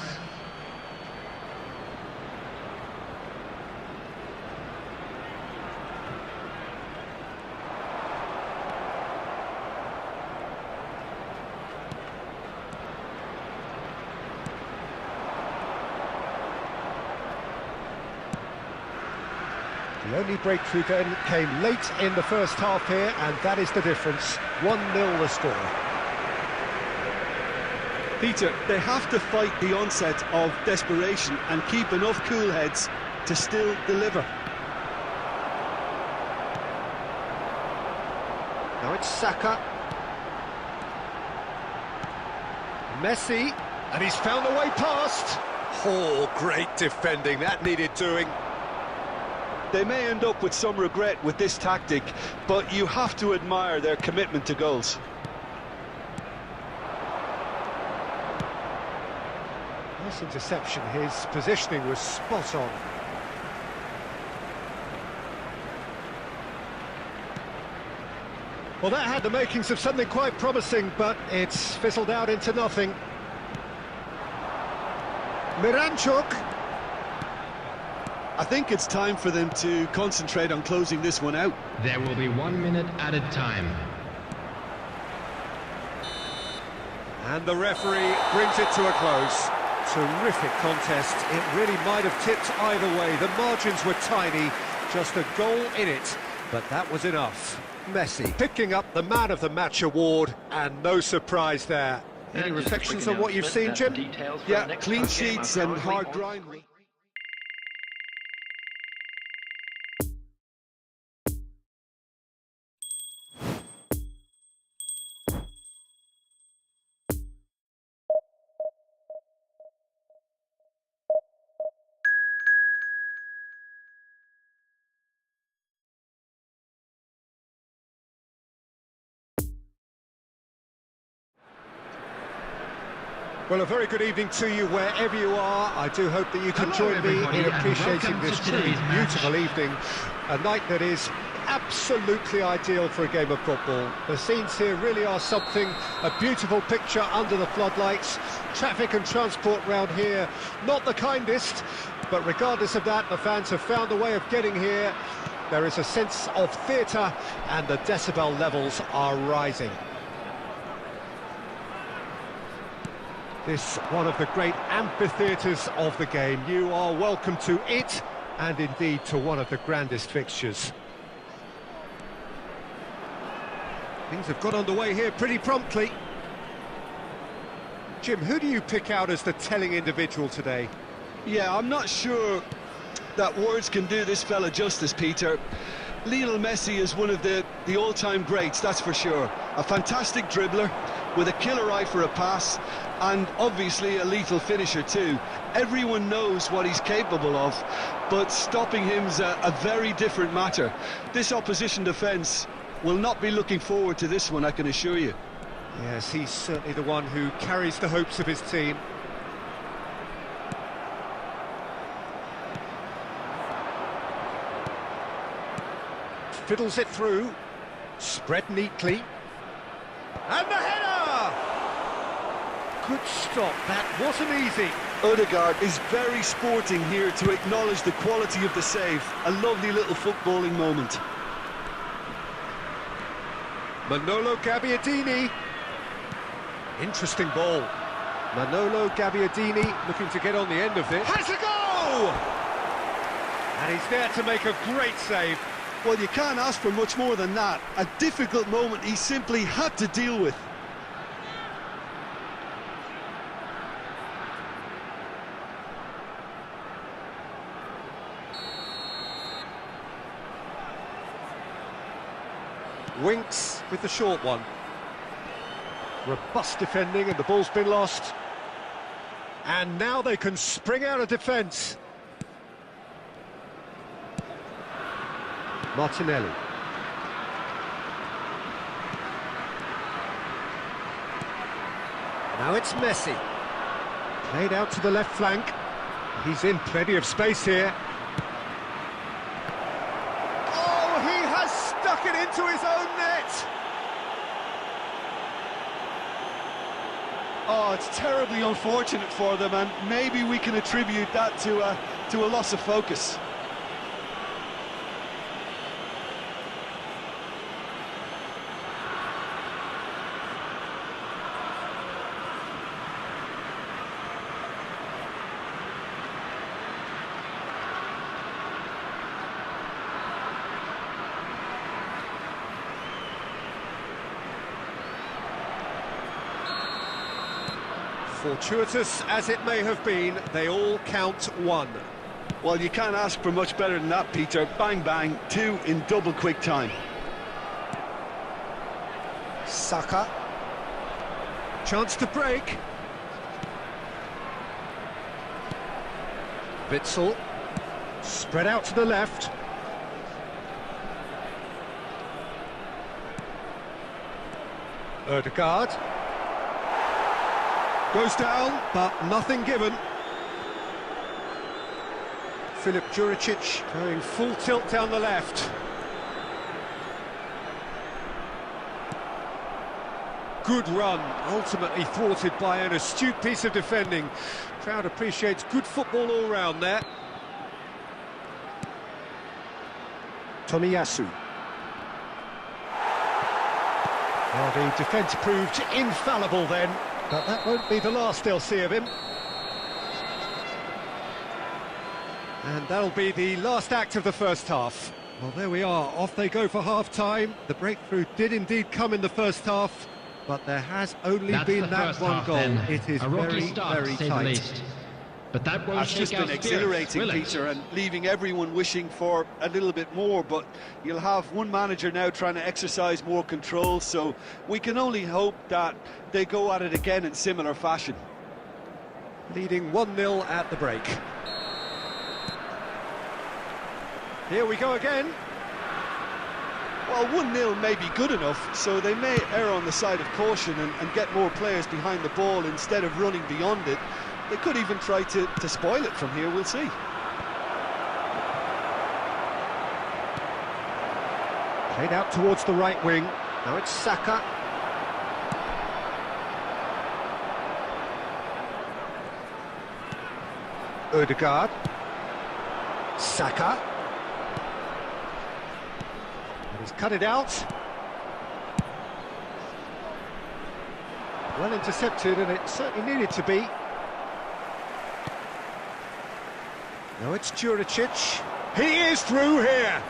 Speaker 1: The only breakthrough then came late in the first half here, and that is the difference. 1-0 the score.
Speaker 4: Peter, they have to fight the onset of desperation and keep enough cool heads to still deliver.
Speaker 1: Now it's Saka. Messi, and he's found a way past. Oh, great defending, that needed doing.
Speaker 3: They may end up with some regret with this tactic, but you have to admire their commitment to goals.
Speaker 1: Nice interception, his positioning was spot on. Well, that had the makings of something quite promising, but it's fizzled out into nothing. Miranchuk.
Speaker 4: I think it's time for them to concentrate on closing this one out.
Speaker 2: There will be 1 minute added time.
Speaker 1: And the referee brings it to a close. Terrific contest. It really might have tipped either way. The margins were tiny, just a goal in it, but that was enough. Messi picking up the Man of the Match award, and no surprise there. Any reflections on what you've seen, Jim?
Speaker 4: Yeah, clean sheets and hard grind.
Speaker 1: Well, a very good evening to you wherever you are. I do hope that you can join me in appreciating this truly beautiful evening. A night that is absolutely ideal for a game of football. The scenes here really are something, a beautiful picture under the floodlights. Traffic and transport round here, not the kindest, but regardless of that, the fans have found a way of getting here. There is a sense of theatre, and the decibel levels are rising. This one of the great amphitheatres of the game. You are welcome to it, and indeed to one of the grandest fixtures. Things have got underway here pretty promptly. Jim, who do you pick out as the telling individual today?
Speaker 4: Yeah, I'm not sure that words can do this fella justice, Peter. Lionel Messi is one of the all-time greats, that's for sure. A fantastic dribbler with a killer eye for a pass, and obviously a lethal finisher too. Everyone knows what he's capable of, but stopping him's a very different matter. This opposition defence will not be looking forward to this one, I can assure you.
Speaker 1: Yes, he's certainly the one who carries the hopes of his team. Fiddles it through. Spread neatly. And the header! Good stop, that wasn't easy.
Speaker 4: Odegaard is very sporting here to acknowledge the quality of the save. A lovely little footballing moment.
Speaker 1: Manolo Gabbiadini. Interesting ball. Manolo Gabbiadini looking to get on the end of this. Has a go! And he's there to make a great save.
Speaker 4: Well, you can't ask for much more than that. A difficult moment he simply had to deal with.
Speaker 1: Winks with the short one. Robust defending and the ball's been lost. And now they can spring out of defence. Martinelli. Now it's Messi. Played out to the left flank. He's in plenty of space here. Oh, he has stuck it into his own net!
Speaker 4: Oh, it's terribly unfortunate for them, and maybe we can attribute that to a loss of focus.
Speaker 1: Fortuitous as it may have been, they all count one.
Speaker 4: Well, you can't ask for much better than that, Peter. Bang, bang, two in double quick time.
Speaker 1: Saka. Chance to break. Witsel. Spread out to the left. Odegaard. Goes down, but nothing given. Filip Juricic going full tilt down the left. Good run, ultimately thwarted by an astute piece of defending. Crowd appreciates good football all round there. Tomiyasu. Well, the defence proved infallible then. But that won't be the last they'll see of him. And that'll be the last act of the first half. Well, there we are, off they go for half-time. The breakthrough did indeed come in the first half, but there has only been that one goal. It is very, very tight.
Speaker 2: But that won't
Speaker 4: That's just been exhilarating, Peter, and leaving everyone wishing for a little bit more, but you'll have one manager now trying to exercise more control, so we can only hope that they go at it again in similar fashion.
Speaker 1: Leading 1-0 at the break. Here we go again.
Speaker 4: Well, 1-0 may be good enough, so they may err on the side of caution and get more players behind the ball instead of running beyond it. They could even try to spoil it from here, we'll see.
Speaker 1: Played out towards the right wing. Now it's Saka. Odegaard. Saka. And he's cut it out. Well intercepted, and it certainly needed to be. Now it's Juricic. He is through here.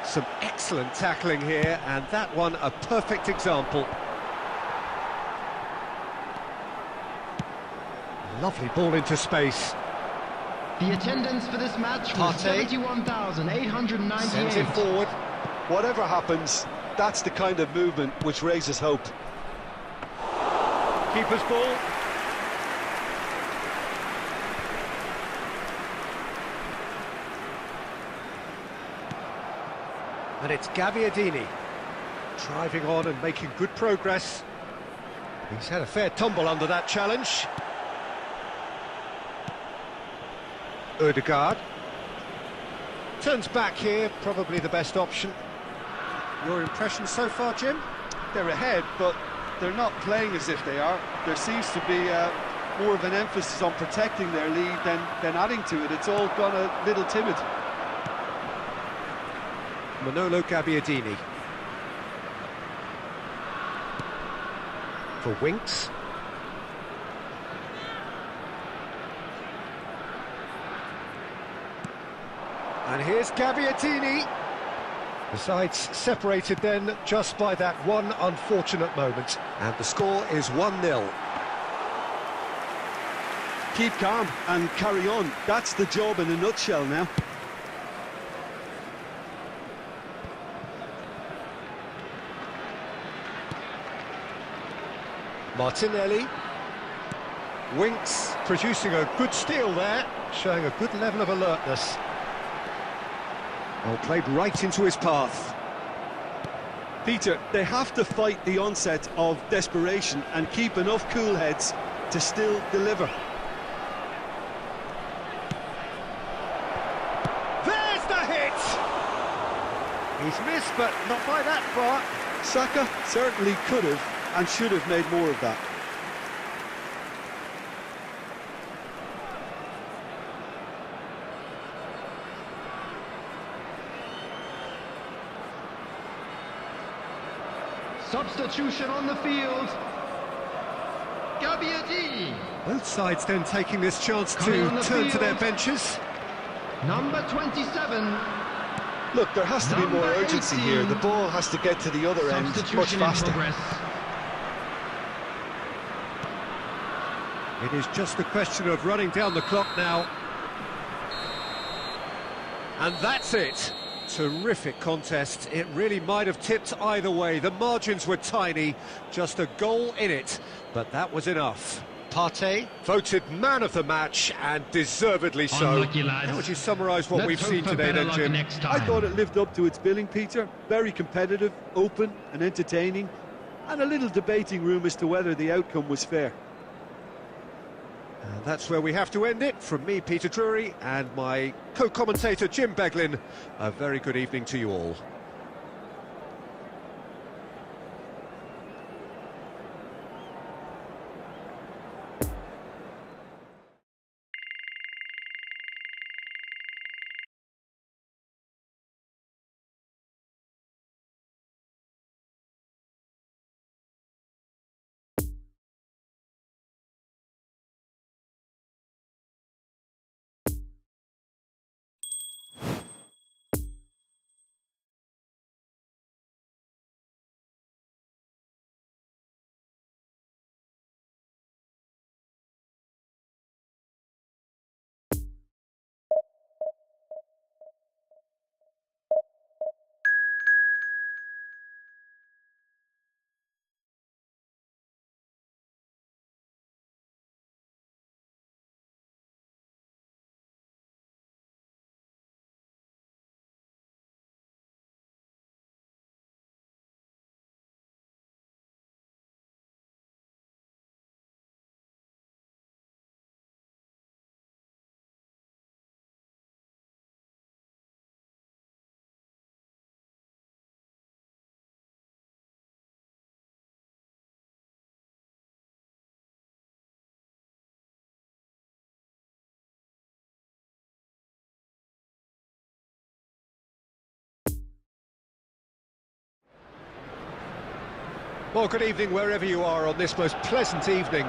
Speaker 1: Some excellent tackling here, and that one a perfect example. Lovely ball into space.
Speaker 2: The attendance for this match was 71,898.
Speaker 1: Sends it forward.
Speaker 4: Whatever happens, that's the kind of movement which raises hope.
Speaker 1: Keeper's ball. And it's Gabbiadini driving on and making good progress. He's had a fair tumble under that challenge. Odegaard turns back here, probably the best option. Your impression so far, Jim?
Speaker 4: They're ahead, but they're not playing as if they are. There seems to be more of an emphasis on protecting their lead than adding to it. It's all gone a little timid.
Speaker 1: Manolo Gabbiadini. For Winks. And here's Gabbiadini. The sides separated then just by that one unfortunate moment. And the score is 1-0.
Speaker 4: Keep calm and carry on. That's the job in a nutshell now.
Speaker 1: Martinelli. Winks producing a good steal there, showing a good level of alertness. Well, played right into his path.
Speaker 4: Peter, they have to fight the onset of desperation and keep enough cool heads to still deliver.
Speaker 1: There's the hit! He's missed, but not by that far.
Speaker 4: Saka certainly could have and should have made more of that.
Speaker 2: Substitution on the field. Gabbiadini.
Speaker 1: Both sides then taking this chance
Speaker 2: Coming on
Speaker 1: to
Speaker 2: the
Speaker 1: turn to their
Speaker 2: field.
Speaker 1: benches.
Speaker 2: Number 27.
Speaker 3: Look, there has to be more
Speaker 2: Number
Speaker 3: urgency
Speaker 2: 18.
Speaker 3: here. The ball has to get to the other end much
Speaker 2: Substitution in
Speaker 3: faster.
Speaker 2: progress.
Speaker 1: It is just a question of running down the clock now. And that's it. Terrific contest. It really might have tipped either way. The margins were tiny, just a goal in it, but that was enough. Partey voted man of the match, and deservedly so.
Speaker 2: Unlucky, lads.
Speaker 1: How would you summarise what
Speaker 2: Let's
Speaker 1: we've
Speaker 2: hope
Speaker 1: seen
Speaker 2: for
Speaker 1: today
Speaker 2: better
Speaker 1: then,
Speaker 2: luck
Speaker 1: Jim?
Speaker 2: next
Speaker 4: I
Speaker 2: time.
Speaker 4: thought it lived up to its billing, Peter. Very competitive, open and entertaining, and a little debating room as to whether the outcome was fair.
Speaker 1: And that's where we have to end it. From me, Peter Drury, and my co-commentator, Jim Beglin. A very good evening to you all. Well, good evening wherever you are on this most pleasant evening.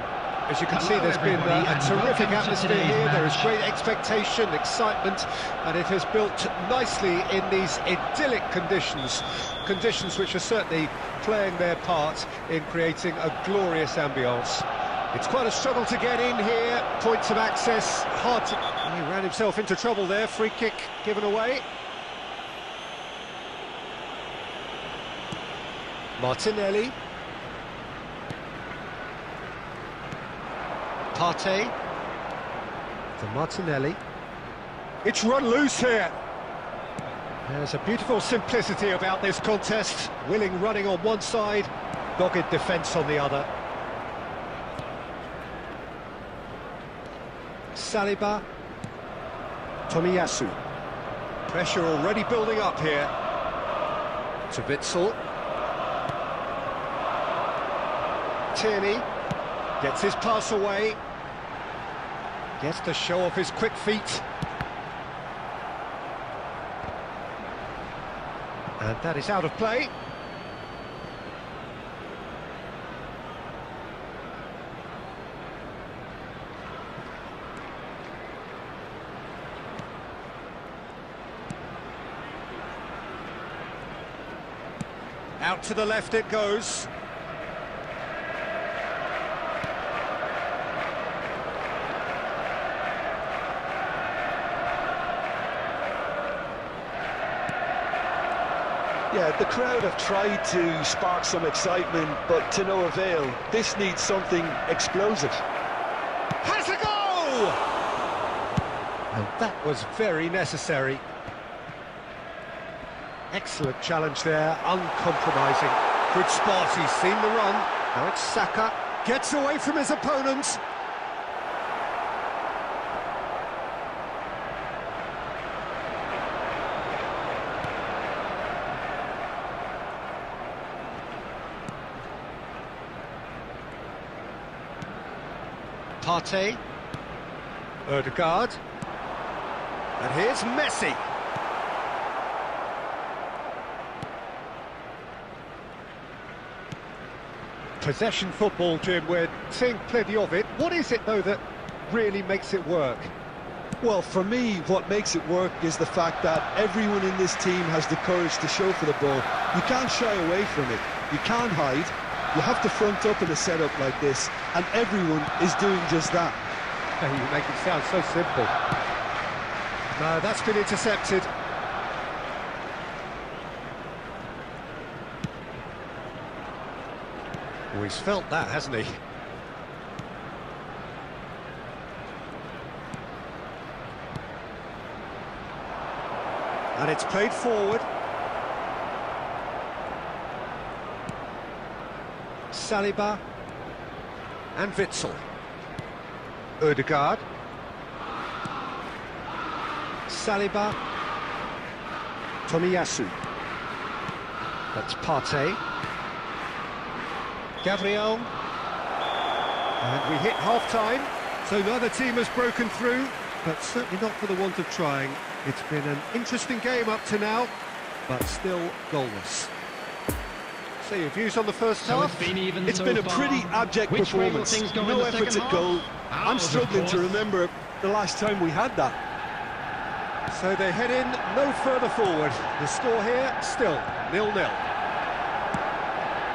Speaker 1: As you can see, there's been a terrific atmosphere here. There is great expectation, excitement, and it has built nicely in these idyllic conditions. Conditions which are certainly playing their part in creating a glorious ambience. It's quite a struggle to get in here. Points of access, hard to... He ran himself into trouble there. Free kick given away. Martinelli. Partey for Martinelli. It's run loose here. There's a beautiful simplicity about this contest. Willing running on one side, dogged defence on the other. Saliba. Tomiyasu. Pressure already building up here. To Witzel. Tierney gets his pass away. Gets to show off his quick feet. And that is out of play. Out to the left it goes.
Speaker 3: Yeah, the crowd have tried to spark some excitement, but to no avail. This needs something explosive.
Speaker 1: Has a goal! And that was very necessary. Excellent challenge there, uncompromising. Good spot, he's seen the run. Now it's Saka, gets away from his opponent. Partey, Odegaard, and here's Messi. Possession football, Jim, we're seeing plenty of it. What is it, though, that really makes it work?
Speaker 4: Well, for me, what makes it work is the fact that everyone in this team has the courage to show for the ball. You can't shy away from it. You can't hide. You have to front up in a setup like this, and everyone is doing just that.
Speaker 1: You make it sound so simple. No, that's been intercepted. Oh, he's felt that, hasn't he? And it's played forward. Saliba and Witzel. Odegaard. Saliba. Tomiyasu. That's Partey. Gabriel. And we hit half-time. So neither team has broken through, but certainly not for the want of trying. It's been an interesting game up to now, but still goalless. So your views on the first half?
Speaker 4: It's been a pretty abject performance. No efforts at goal. I'm struggling to remember the last time we had that.
Speaker 1: So they head in no further forward. The score here, still 0-0.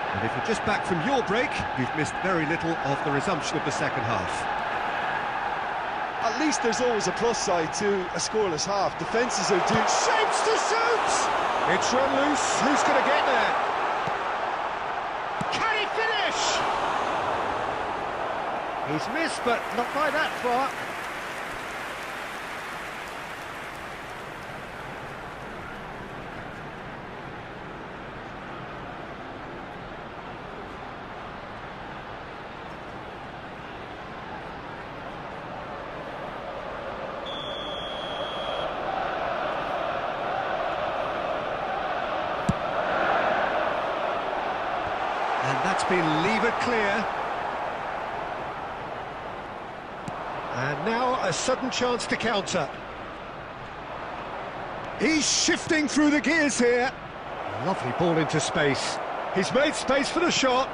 Speaker 1: And if you're just back from your break, you've missed very little of the resumption of the second half.
Speaker 4: At least there's always a plus side to a scoreless half. Defences are doing
Speaker 1: shapes to shoot! It's run loose. Who's going to get there? Can he finish? He's missed, but not by that far. And that's been levered clear. And now a sudden chance to counter. He's shifting through the gears here. Lovely ball into space. He's made space for the shot.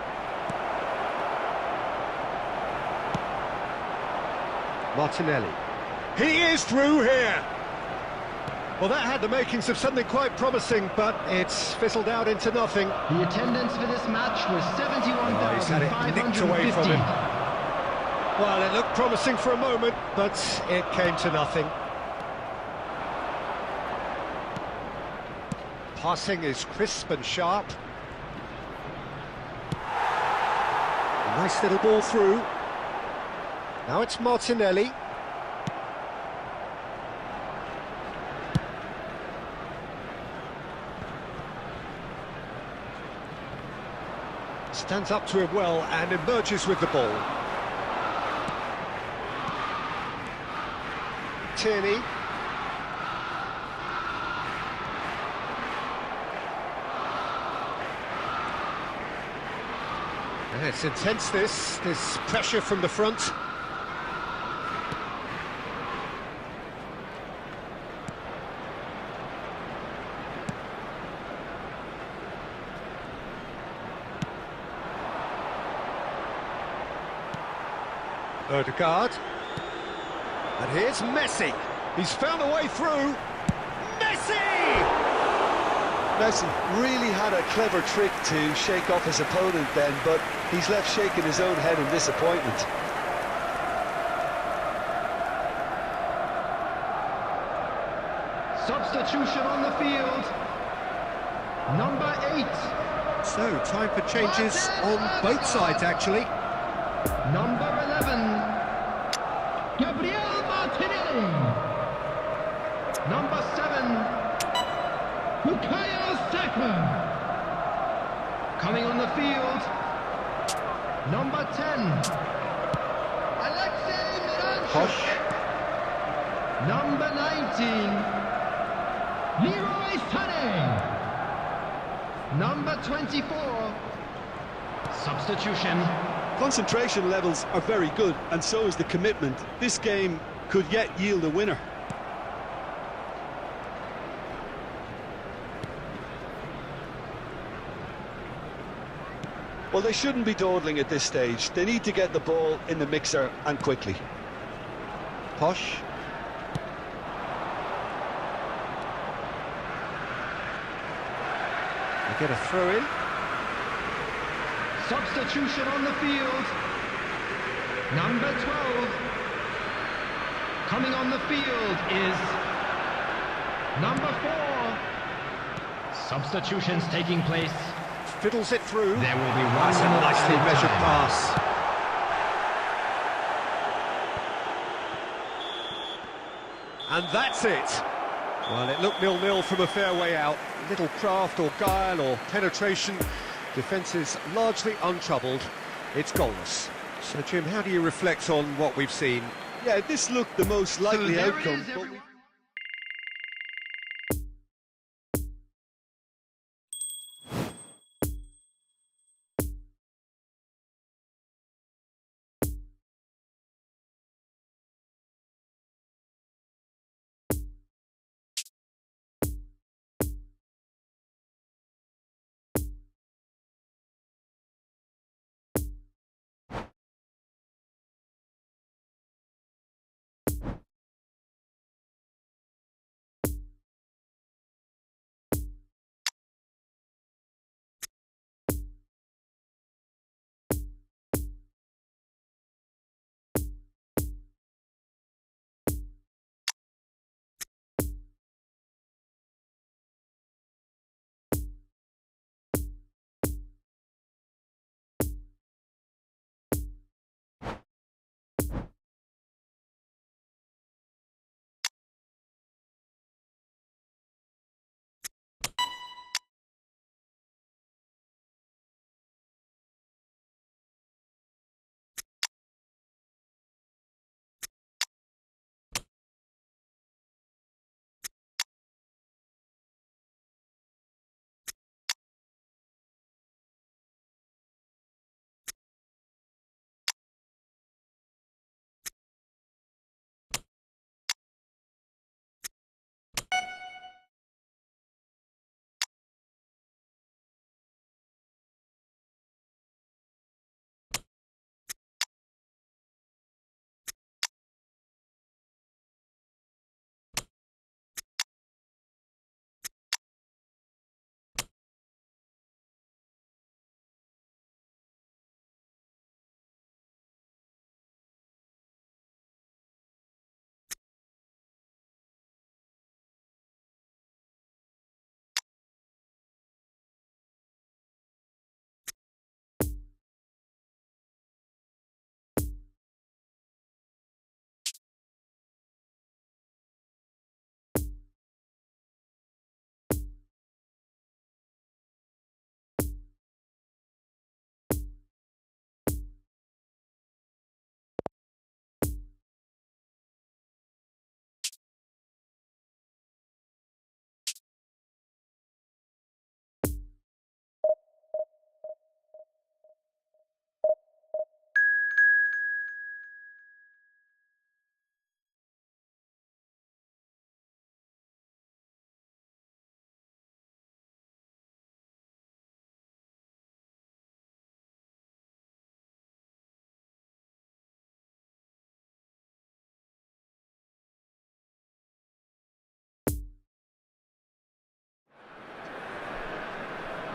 Speaker 1: Martinelli. He is through here. Well, that had the makings of something quite promising, but it's fizzled out into nothing.
Speaker 2: The attendance for this match was 71,550.
Speaker 1: He's had it nicked away from him. Well, it looked promising for a moment, but it came to nothing. Passing is crisp and sharp. A nice little ball through. Now it's Martinelli. Stands up to him well and emerges with the ball. Tierney. It's intense, this pressure from the front. Odegaard. And here's Messi. He's found a way through. Messi!
Speaker 3: Messi really had a clever trick to shake off his opponent then, but he's left shaking his own head in disappointment.
Speaker 2: Substitution on the field. Number 8.
Speaker 1: So, time for changes on both sides, actually.
Speaker 2: Number 11. Gabriel Martinelli. Number 7. Bukayo Saka. Coming on the field. Number 10. Alexei Miranchuk. Number 19. Leroy Sané. Number 24. Substitution.
Speaker 4: Concentration levels are very good, and so is the commitment. This game could yet yield a winner.
Speaker 3: Well, they shouldn't be dawdling at this stage. They need to get the ball in the mixer, and quickly.
Speaker 1: Posh. They get a throw in.
Speaker 2: Substitution on the field. Number 12. Coming on the field is number 4. Substitutions taking place.
Speaker 1: Fiddles it through.
Speaker 2: There will be one
Speaker 1: That's a
Speaker 2: minute
Speaker 1: nicely
Speaker 2: added
Speaker 1: measured
Speaker 2: time.
Speaker 1: pass. And that's it. Well, it looked 0-0 from a fair way out. Little craft or guile or penetration. Defence is largely untroubled. It's goalless. So, Jim, how do you reflect on what we've seen?
Speaker 4: Yeah, this looked the most likely
Speaker 2: there it
Speaker 4: outcome.
Speaker 2: is,
Speaker 4: but
Speaker 2: everyone.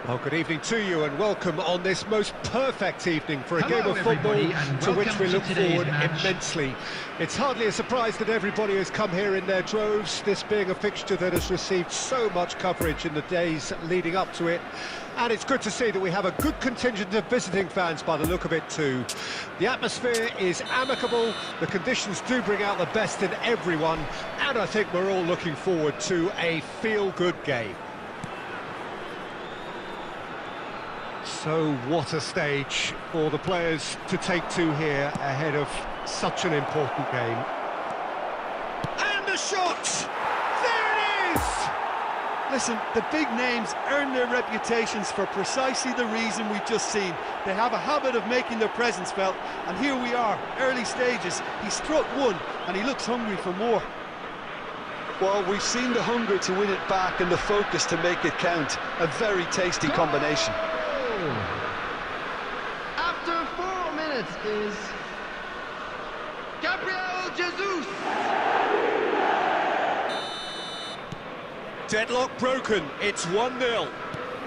Speaker 1: Well, good evening to you and welcome on this most perfect evening for a
Speaker 2: Hello,
Speaker 1: game of football
Speaker 2: everybody, and
Speaker 1: to which
Speaker 2: welcome
Speaker 1: we
Speaker 2: to
Speaker 1: look
Speaker 2: today's
Speaker 1: forward
Speaker 2: match.
Speaker 1: immensely. It's hardly a surprise that everybody has come here in their droves, this being a fixture that has received so much coverage in the days leading up to it. And it's good to see that we have a good contingent of visiting fans by the look of it too. The atmosphere is amicable, the conditions do bring out the best in everyone, and I think we're all looking forward to a feel-good game. So what a stage for the players to take to here ahead of such an important game.
Speaker 4: And the shot! There it is! Listen, the big names earn their reputations for precisely the reason we've just seen. They have a habit of making their presence felt, and here we are, early stages. He struck one, and he looks hungry for more.
Speaker 3: Well, we've seen the hunger to win it back and the focus to make it count. A very tasty combination.
Speaker 2: After 4 minutes is Gabriel Jesus.
Speaker 1: Deadlock broken, it's 1-0.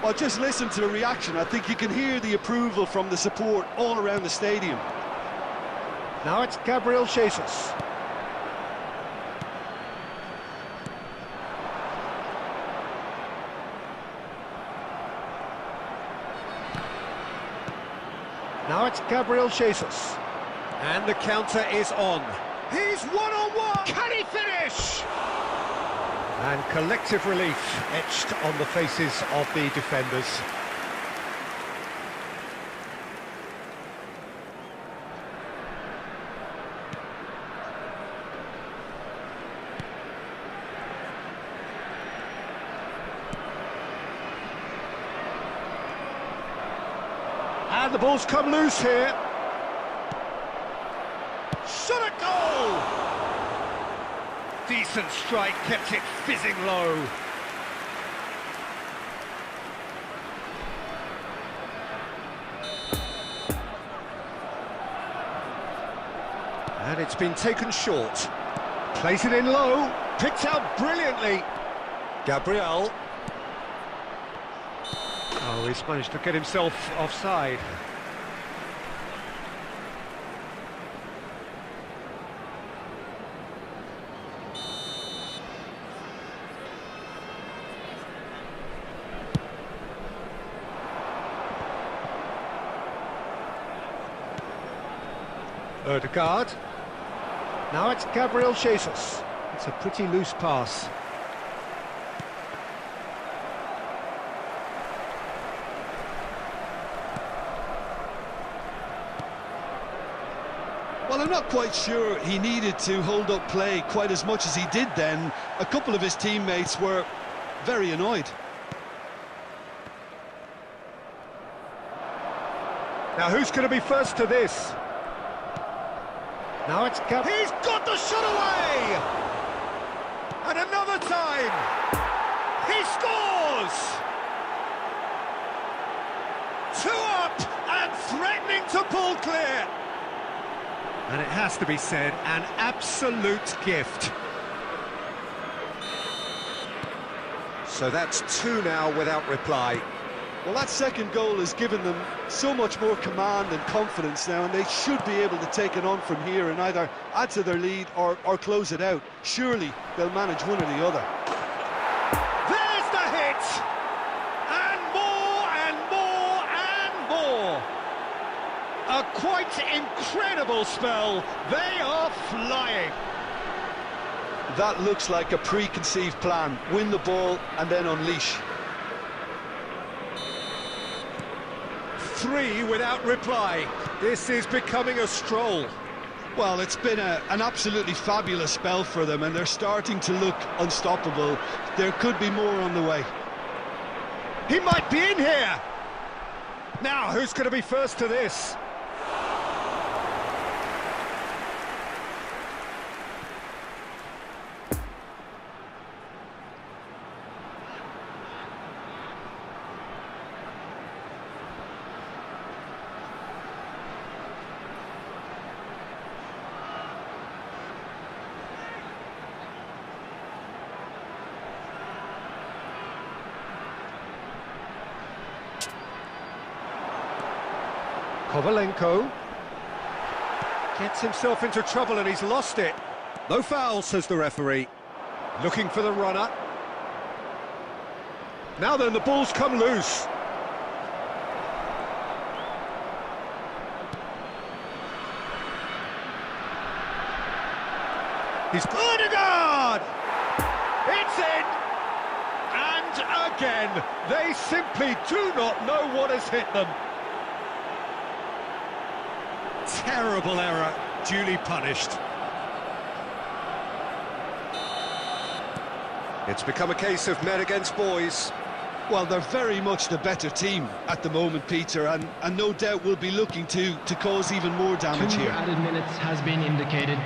Speaker 4: Well, just listen to the reaction. I think you can hear the approval from the support all around the stadium.
Speaker 1: Now it's Gabriel Jesus. Now it's Gabriel Jesus. And the counter is on. He's one-on-one! Can he finish? And collective relief etched on the faces of the defenders. And the ball's come loose here. Shot a goal! Decent strike, kept it fizzing low. And it's been taken short. Plays it in low, picked out brilliantly. Gabriel. Oh, he's managed to get himself offside. Odegaard. Now it's Gabriel Jesus. It's a pretty loose pass.
Speaker 4: Well, I'm not quite sure he needed to hold up play quite as much as he did then. A couple of his teammates were very annoyed.
Speaker 1: Now who's going to be first to this? Now it's Gabriel. He's got the shot away! And another time! He scores! 2 up and threatening to pull clear. And it has to be said, an absolute gift. So that's 2 now without reply.
Speaker 4: Well, that second goal has given them so much more command and confidence now, and they should be able to take it on from here and either add to their lead or close it out. Surely they'll manage one or the other.
Speaker 1: There's the hit! And more and more and more! A quite incredible spell. They are flying.
Speaker 3: That looks like a preconceived plan. Win the ball and then unleash.
Speaker 1: 3 without reply. This is becoming a stroll.
Speaker 4: Well, it's been an absolutely fabulous spell for them, and they're starting to look unstoppable. There could be more on the way.
Speaker 1: He might be in here. Now, who's going to be first to this? Kovalenko gets himself into trouble and he's lost it. No foul, says the referee. Looking for the runner. Now then, the ball's come loose. He's Odegaard! It's in! And again, they simply do not know what has hit them. Terrible error, duly punished. It's become a case of men against boys.
Speaker 4: Well, they're very much the better team at the moment, Peter, and no doubt will be looking to cause even more damage
Speaker 2: 2
Speaker 4: here.
Speaker 2: added minutes has been indicated.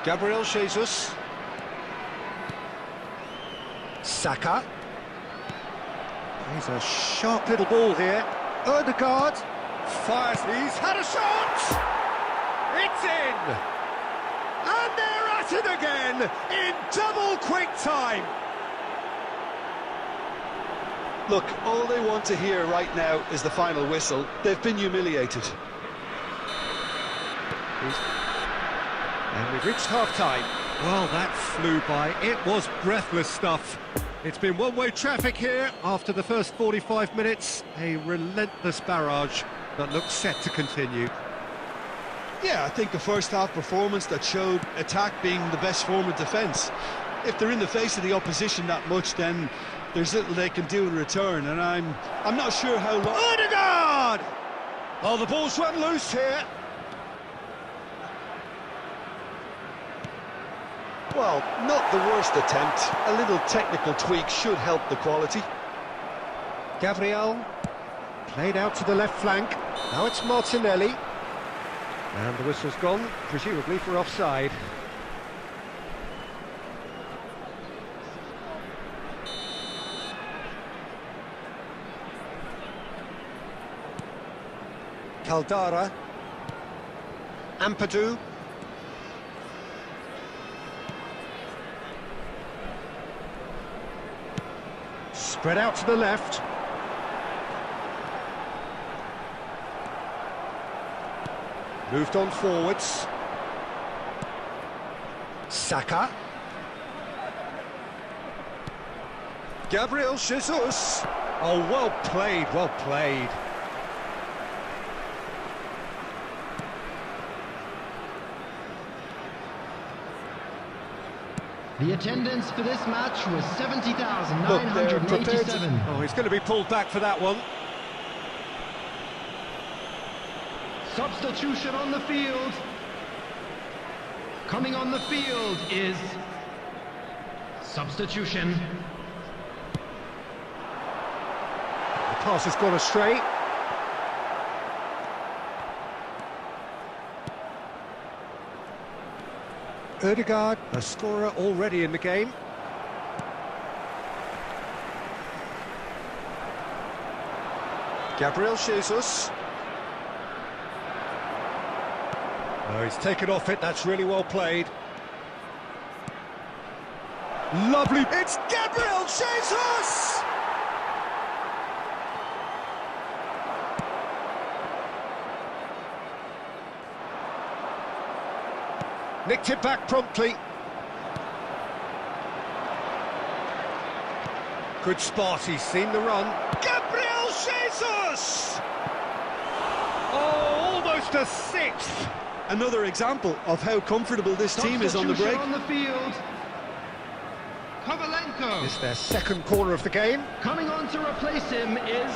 Speaker 1: Gabriel Jesus. Saka. He's a sharp little ball here. Odegaard fires. He's had a shot! It's in! And they're at it again in double quick time.
Speaker 3: Look, all they want to hear right now is the final whistle. They've been humiliated.
Speaker 1: And we've reached half-time. Well, that flew by. It was breathless stuff. It's been one-way traffic here after the first 45 minutes. A relentless barrage that looks set to continue.
Speaker 4: Yeah, I think a first-half performance that showed attack being the best form of defence. If they're in the face of the opposition that much, then there's little they can do in return, and I'm not sure how long...
Speaker 1: Odegaard! Oh, the ball's run loose here.
Speaker 3: Well, not the worst attempt. A little technical tweak should help the quality.
Speaker 1: Gabriel played out to the left flank. Now it's Martinelli. And the whistle's gone, presumably for offside. Caldara. Ampadu. Spread out to the left. Moved on forwards. Saka. Gabriel Jesus. Oh, well played, well played.
Speaker 2: The attendance for this match was
Speaker 3: Look, they're prepared
Speaker 2: 70,987.
Speaker 1: Oh, he's going to be pulled back for that one.
Speaker 2: Substitution on the field. Coming on the field is substitution.
Speaker 1: The pass has gone astray. Odegaard, a scorer already in the game. Gabriel Jesus. Oh, he's taken off it, that's really well played. Lovely, it's Gabriel Jesus! Nicked it back promptly. Good spot, he's seen the run. Gabriel Jesus! Oh, almost a sixth.
Speaker 4: Another example of how comfortable this team is on the break.
Speaker 2: Substitution on the field. Kovalenko.
Speaker 1: It's their second corner of the game.
Speaker 2: Coming on to replace him is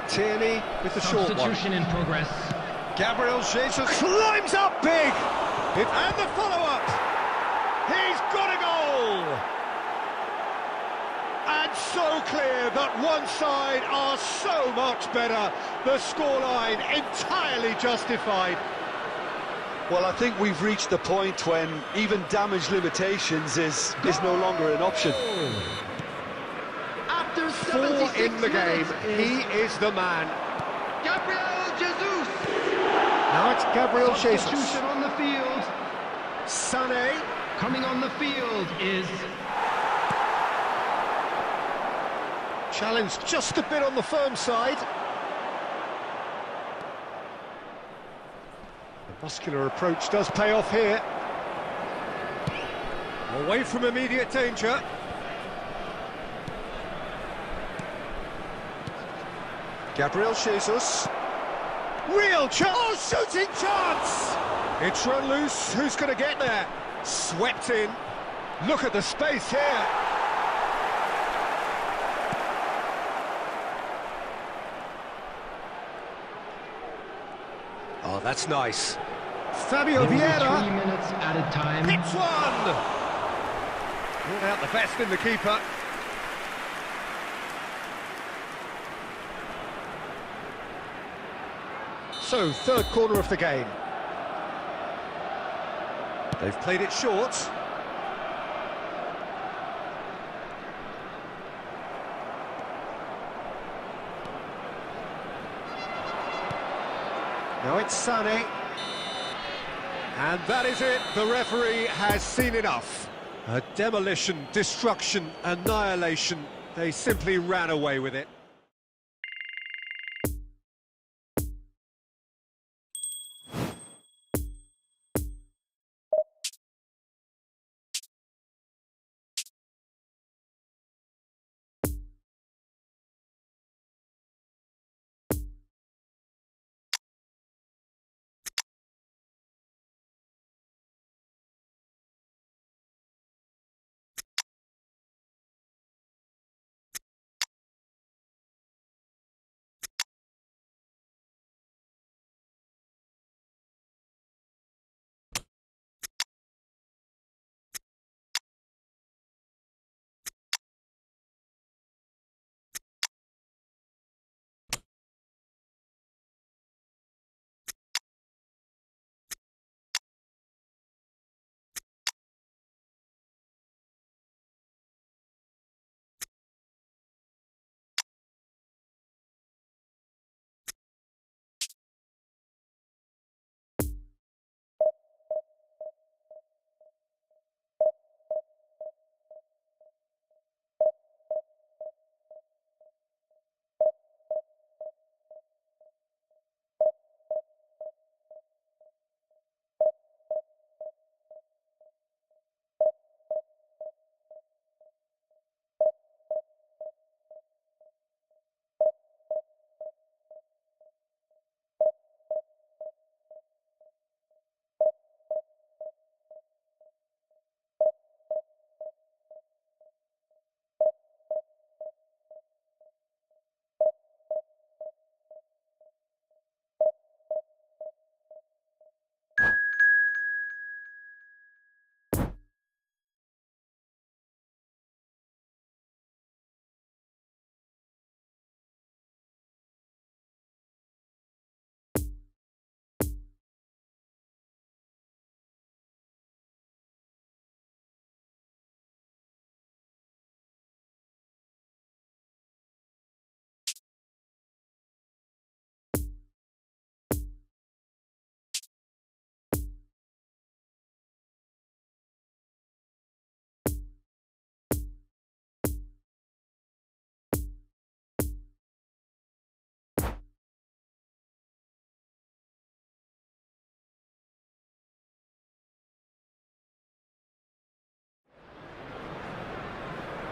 Speaker 1: Tierney with the short one.
Speaker 2: substitution in progress.
Speaker 1: Gabriel Jesus climbs up big! And the follow-up! He's got a goal! And so clear that one side are so much better. The scoreline entirely justified.
Speaker 3: Well, I think we've reached the point when even damage limitations is no longer an option.
Speaker 2: After
Speaker 1: 4
Speaker 2: 76
Speaker 1: in the game,
Speaker 2: minutes
Speaker 1: he is the man.
Speaker 2: Gabriel Jesus.
Speaker 1: Now it's Gabriel Jesus.
Speaker 2: Substitution on the field.
Speaker 1: Sané.
Speaker 2: Coming on the field is
Speaker 1: Challenged just a bit on the firm side. Muscular approach does pay off here. Away from immediate danger. Gabriel Jesus. Real chance! Oh, shooting chance! It's run loose. Who's going to get there? Swept in. Look at the space here. Oh, that's nice. Fabio Vieira.
Speaker 2: 3 minutes added time.
Speaker 1: Hits one! Brought out the best in the keeper. So, third corner of the game. They've played it short. Now it's Sané. And that is it. The referee has seen enough. A demolition, destruction, annihilation. They simply ran away with it.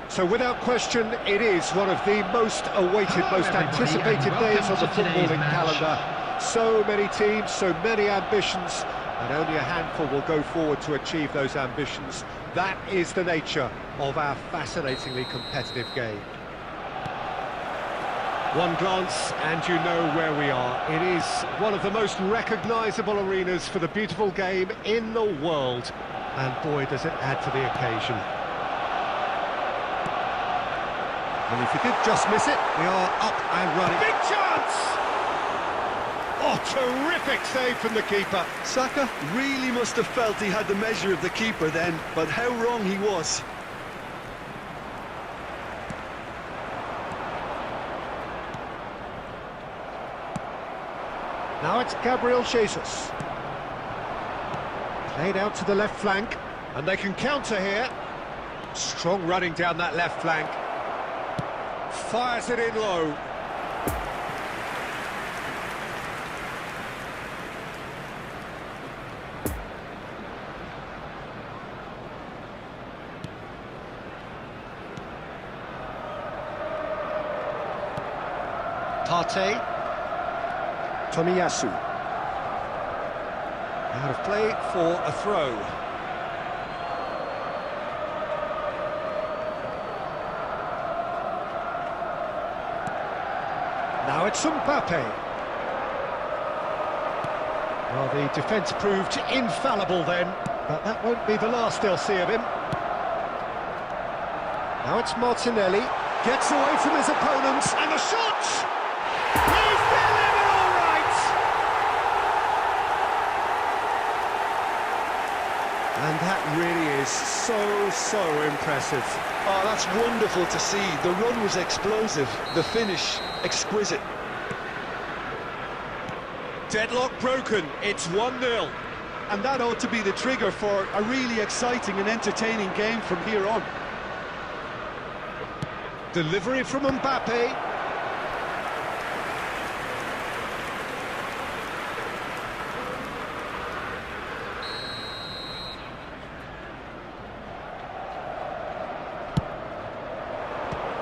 Speaker 1: So without question, it is one of the most awaited, most anticipated days on the footballing calendar. So many teams, so many ambitions, and only a handful will go forward to achieve those ambitions. That is the nature of our fascinatingly competitive game. One glance and you know where we are. It is one of the most recognisable arenas for the beautiful game in the world. And boy, does it add to the occasion. And if you did just miss it, we are up and running. Big chance! Oh, terrific save from the keeper.
Speaker 4: Saka really must have felt he had the measure of the keeper then, but how wrong he was.
Speaker 1: Now it's Gabriel Jesus. Played out to the left flank, and they can counter here. Strong running down that left flank. Fires it in low. Partey. Tomiyasu. Out of play for a throw. Now it's Mbappe. Well, the defence proved infallible then, but that won't be the last they'll see of him. Now it's Martinelli, gets away from his opponents, and the shot! He's delivered all right! And that really is so impressive.
Speaker 3: Oh, that's wonderful to see. The run was explosive, the finish exquisite.
Speaker 1: Deadlock broken, it's 1-0.
Speaker 4: And that ought to be the trigger for a really exciting and entertaining game from here on.
Speaker 1: Delivery from Mbappe.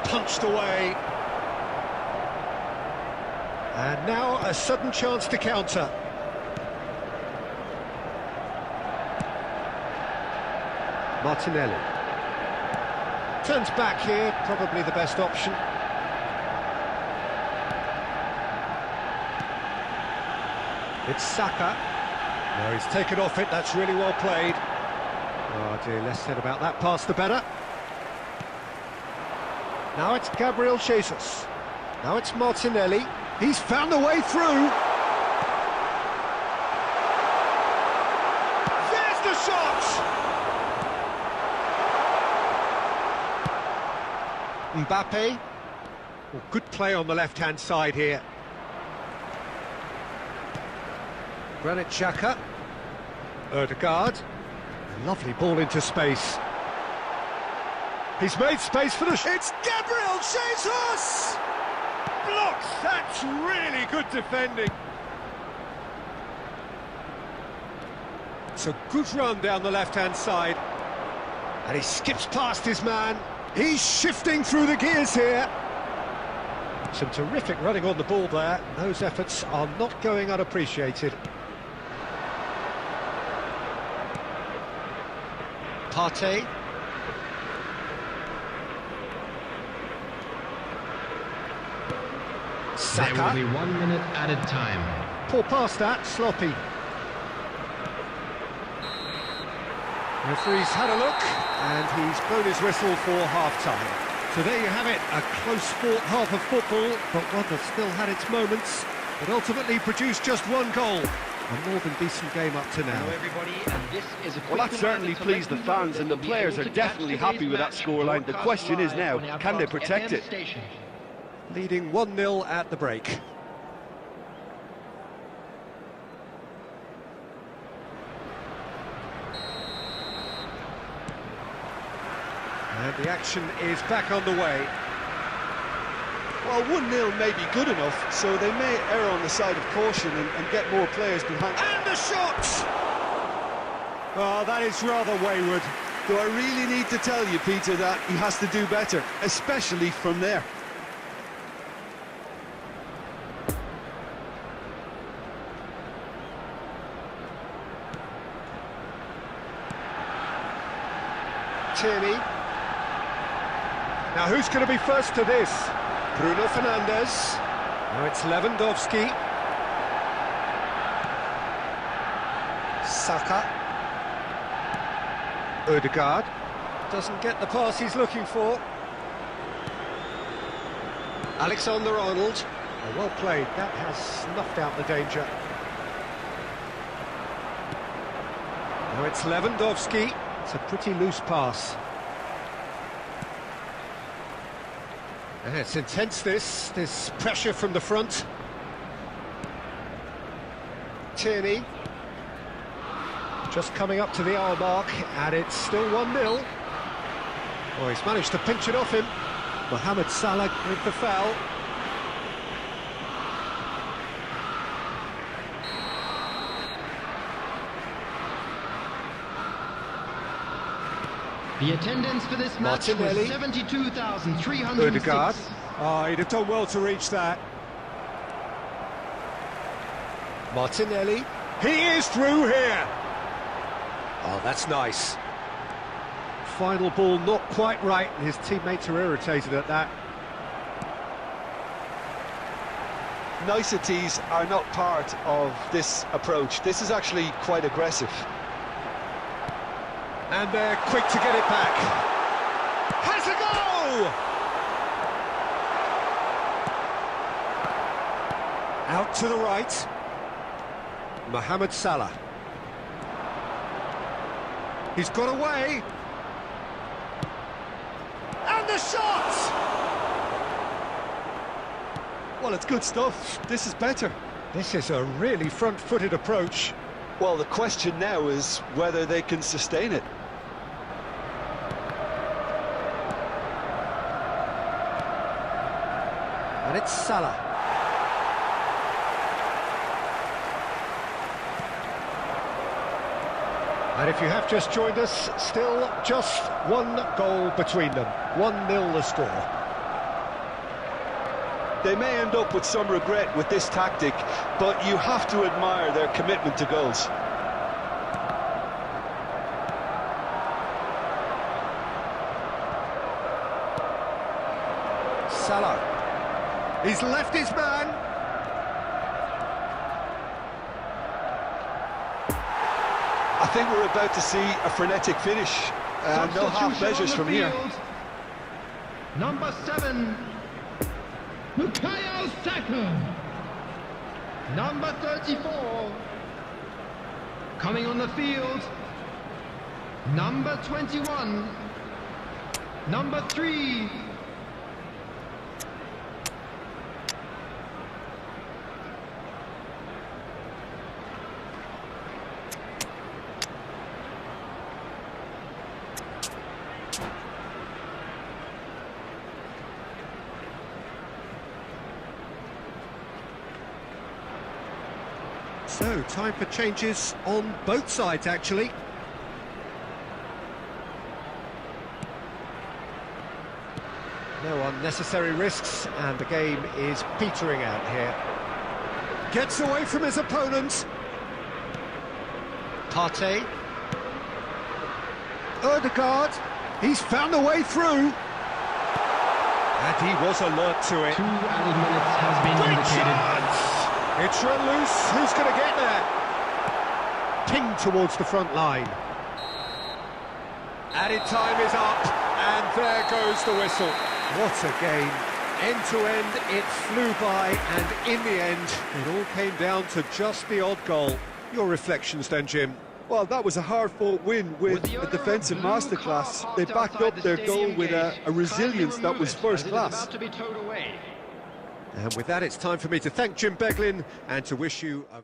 Speaker 1: Punched away. And now a sudden chance to counter. Martinelli. Turns back here, probably the best option. It's Saka. No, he's taken off it, that's really well played. Oh dear, less said about that pass the better. Now it's Gabriel Jesus. Now it's Martinelli. He's found a way through. There's the shot! Mbappe. Well, good play on the left-hand side here. Granit Xhaka. Ødegaard. Lovely ball into space. He's made space for the... It's Gabriel Jesus! Blocks! That's really good defending. It's a good run down the left-hand side. And he skips past his man. He's shifting through the gears here. Some terrific running on the ball there. Those efforts are not going unappreciated. Partey. Saka.
Speaker 2: There will be 1 minute added time.
Speaker 1: Poor pass that, sloppy. Referee's had a look, and he's blown his whistle for half-time. So there you have it, a close-fought half of football, but one that still had its moments, but ultimately produced just one goal. A more than decent game up to now.
Speaker 5: Well, that certainly pleased the fans, and the players are definitely happy with that scoreline. The question is now, can they protect it?
Speaker 1: Leading 1-0 at the break. And the action is back on the way.
Speaker 4: Well, 1-0 may be good enough, so they may err on the side of caution and get more players behind.
Speaker 1: And the shot! Oh, that is rather wayward.
Speaker 4: Do I really need to tell you, Peter, that he has to do better, especially from there?
Speaker 1: Tierney. Now who's going to be first to this? Bruno Fernandes. Now it's Lewandowski. Saka. Ødegaard. Doesn't get the pass he's looking for. Alexander-Arnold. Oh, well played, that has snuffed out the danger. Now it's Lewandowski. It's a pretty loose pass. And it's intense, this pressure from the front. Tierney. Just coming up to the hour mark, and it's still 1-0. Well, he's managed to pinch it off him. Mohamed Salah with the foul.
Speaker 2: The attendance for this match was
Speaker 1: Martinelli.
Speaker 2: 72,306.
Speaker 1: Ødegaard. Oh, he'd have done well to reach that. Martinelli. He is through here. Oh, that's nice. Final ball not quite right, and his teammates are irritated at that.
Speaker 3: Niceties are not part of this approach. This is actually quite aggressive.
Speaker 1: And they're quick to get it back. Has a go! Out to the right. Mohamed Salah. He's got away. And the shot!
Speaker 4: Well, it's good stuff. This is better.
Speaker 1: This is a really front-footed approach.
Speaker 3: Well, the question now is whether they can sustain it.
Speaker 1: And it's Salah. And if you have just joined us, still just one goal between them. 1-0 the score.
Speaker 3: They may end up with some regret with this tactic, but you have to admire their commitment to goals.
Speaker 1: Salah. He's left his man.
Speaker 3: I think we're about to see a frenetic finish, and no half measures from here.
Speaker 2: Number 7, Bukayo Saka. Number 34, coming on the field. Number 21, number 3.
Speaker 1: So, time for changes on both sides, actually. No unnecessary risks, and the game is petering out here. Gets away from his opponent. Partey. Ødegaard. He's found a way through. And he was alert to it.
Speaker 2: 2 added minutes has been
Speaker 1: Great
Speaker 2: indicated.
Speaker 1: chance! It's run loose. Who's going to get there? Ping towards the front line. Added time is up, and there goes the whistle. What a game. End to end, it flew by, and in the end, it all came down to just the odd goal. Your reflections then, Jim?
Speaker 4: Well, that was a hard-fought win with a defensive masterclass. They backed up their goal with a resilience that was first class.
Speaker 1: And with that, it's time for me to thank Jim Beglin and to wish you a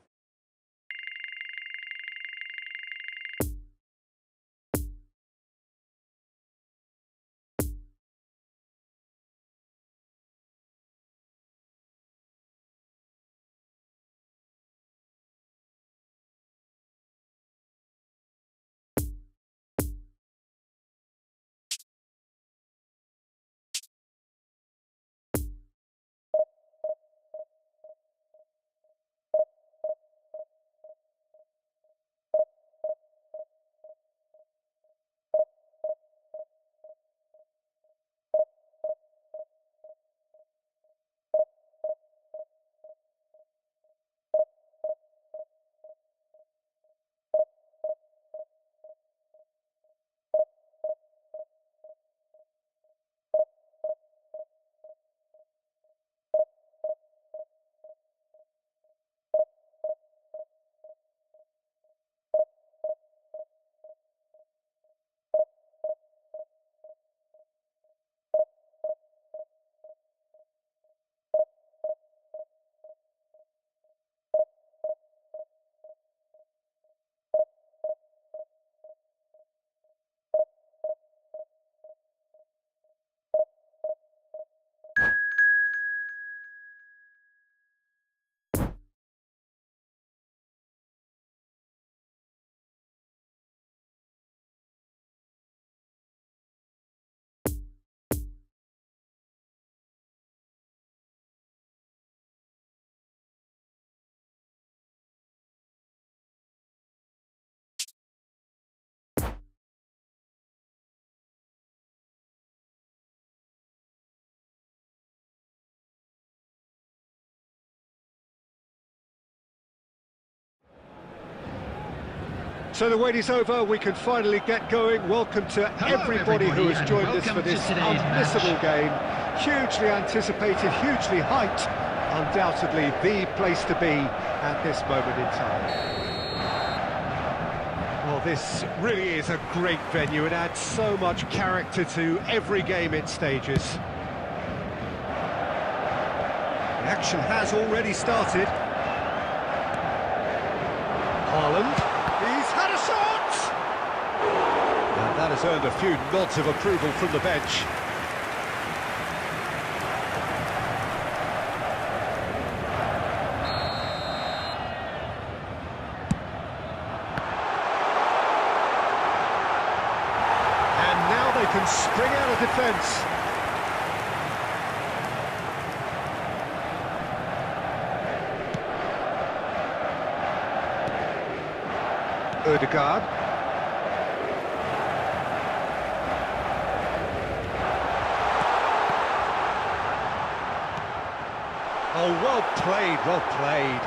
Speaker 1: So the wait is over, we can finally get going. Welcome to everybody who has joined us for this unmissable game. Hugely anticipated, hugely hyped. Undoubtedly the place to be at this moment in time. Well, this really is a great venue. It adds so much character to every game it stages. The action has already started. Haaland. He's had a shot! And that has earned a few nods of approval from the bench. And now they can spring out of defence. Odegaard. Oh, well played, well played.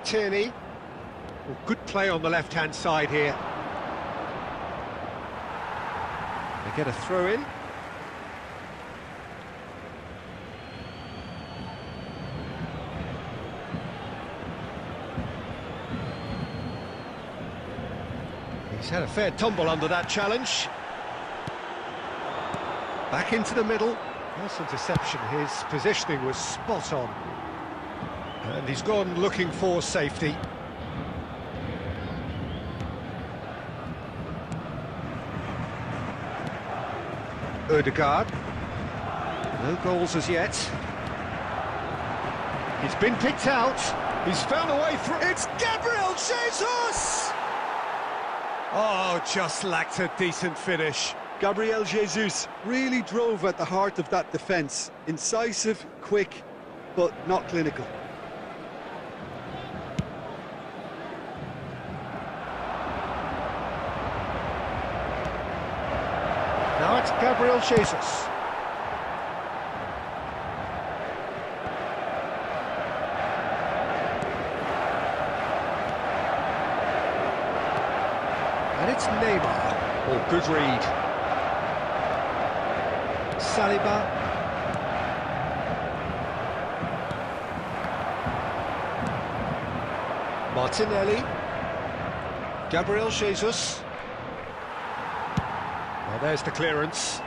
Speaker 1: Tierney. Well, good play on the left-hand side here. They get a throw in. He's had a fair tumble under that challenge. Back into the middle. Nice interception. His positioning was spot on. And he's gone looking for safety. Odegaard. No goals as yet. He's been picked out. He's found a way through. It's Gabriel Jesus! Oh, just lacked a decent finish.
Speaker 4: Gabriel Jesus really drove at the heart of that defence. Incisive, quick, but not clinical.
Speaker 1: Now it's Gabriel Jesus. And it's Neymar. Oh, good read. Saliba. Martinelli. Gabriel Jesus. Well, there's the clearance.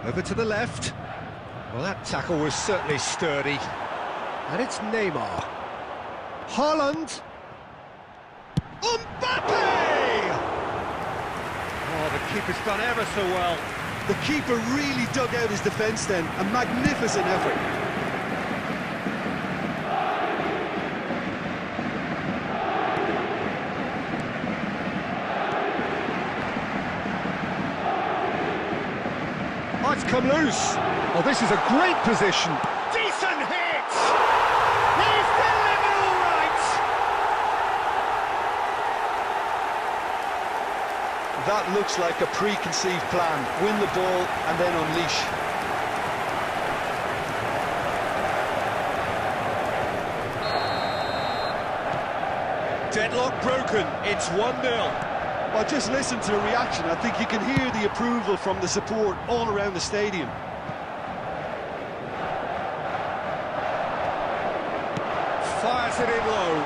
Speaker 1: Over to the left. Well, that tackle was certainly sturdy. And it's Neymar. Haaland. Mbappe! Oh, the keeper's done ever so well.
Speaker 4: The keeper really dug out his defence then. A magnificent effort.
Speaker 1: Oh, it's come loose. Oh, this is a great position. Decent hit! He's delivered all right!
Speaker 3: That looks like a preconceived plan. Win the ball and then unleash.
Speaker 1: Deadlock broken. It's 1-0.
Speaker 4: Well, just listen to the reaction. I think you can hear the approval from the support all around the stadium.
Speaker 1: Fires it in low.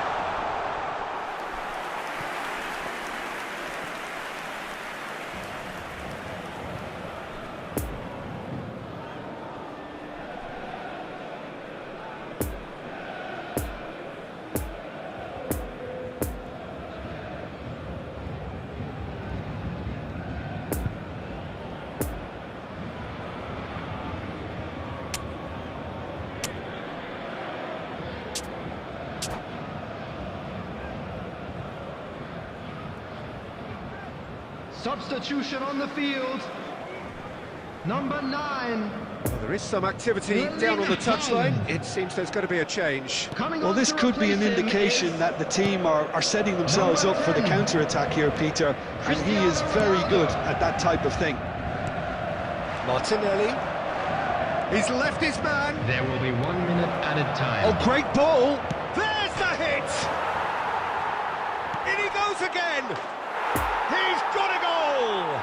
Speaker 2: Substitution on the field. Number 9,
Speaker 1: Well, there is some activity down on the touchline. It seems there's going to be a change.
Speaker 4: Well, this could be an indication that the team are setting themselves up for the counter-attack here, Peter, and he is very good at that type of thing.
Speaker 1: Martinelli. He's left his man.
Speaker 2: There will be 1 minute added time.
Speaker 1: Oh, great ball. There's the hit. In he goes again. He's got a goal.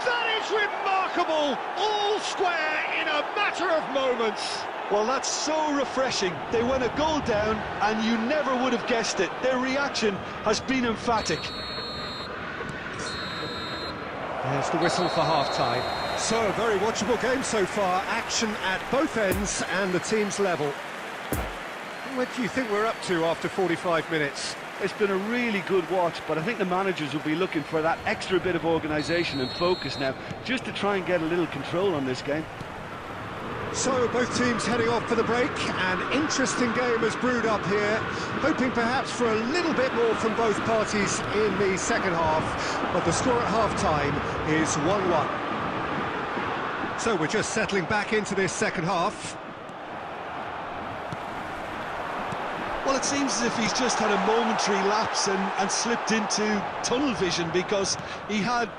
Speaker 1: That is remarkable. All square in a matter of moments.
Speaker 3: Well, that's so refreshing. They went a goal down and you never would have guessed it. Their reaction has been emphatic.
Speaker 1: There's the whistle for half-time. So, a very watchable game so far. Action at both ends and the team's level. What do you think we're up to after 45 minutes?
Speaker 5: It's been a really good watch, but I think the managers will be looking for that extra bit of organisation and focus now, just to try and get a little control on this game.
Speaker 1: So, both teams heading off for the break. An interesting game has brewed up here, hoping perhaps for a little bit more from both parties in the second half, but the score at half-time is 1-1. So, we're just settling back into this second half.
Speaker 4: Well, it seems as if he's just had a momentary lapse and slipped into tunnel vision, because he had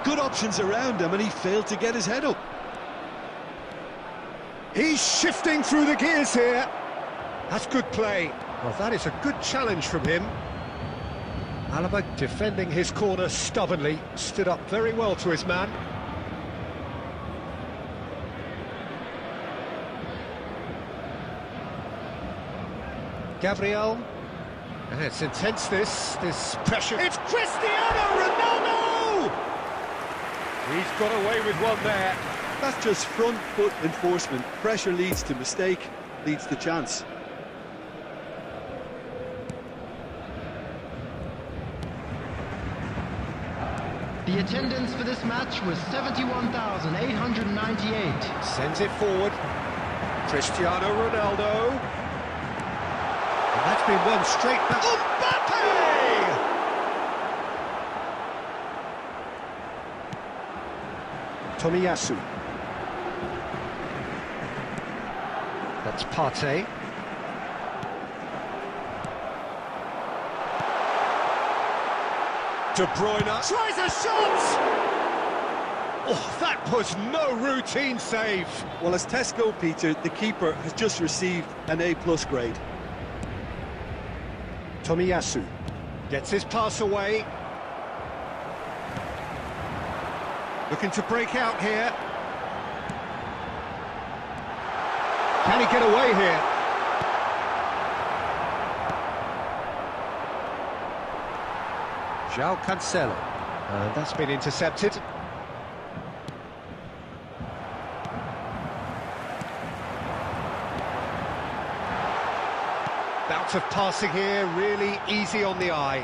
Speaker 4: good options around him and he failed to get his head up.
Speaker 1: He's shifting through the gears here. That's good play. Well, that is a good challenge from him. Alaba defending his corner stubbornly, stood up very well to his man. Gabriel. And it's intense, this pressure. It's Cristiano Ronaldo! He's got away with one there.
Speaker 4: That's just front foot enforcement. Pressure leads to mistake, leads to chance.
Speaker 2: The attendance for this match was 71,898.
Speaker 1: Sends it forward. Cristiano Ronaldo. And that's been one straight back. Mbappe! Tomiyasu. That's Partey. De Bruyne tries a shot! Oh, that was no routine save.
Speaker 4: Well, as Tesco, Peter, the keeper has just received an A+ grade.
Speaker 1: Tomiyasu gets his pass away. Looking to break out here. Can he get away here? João Cancelo. And that's been intercepted. Bout of passing here, really easy on the eye.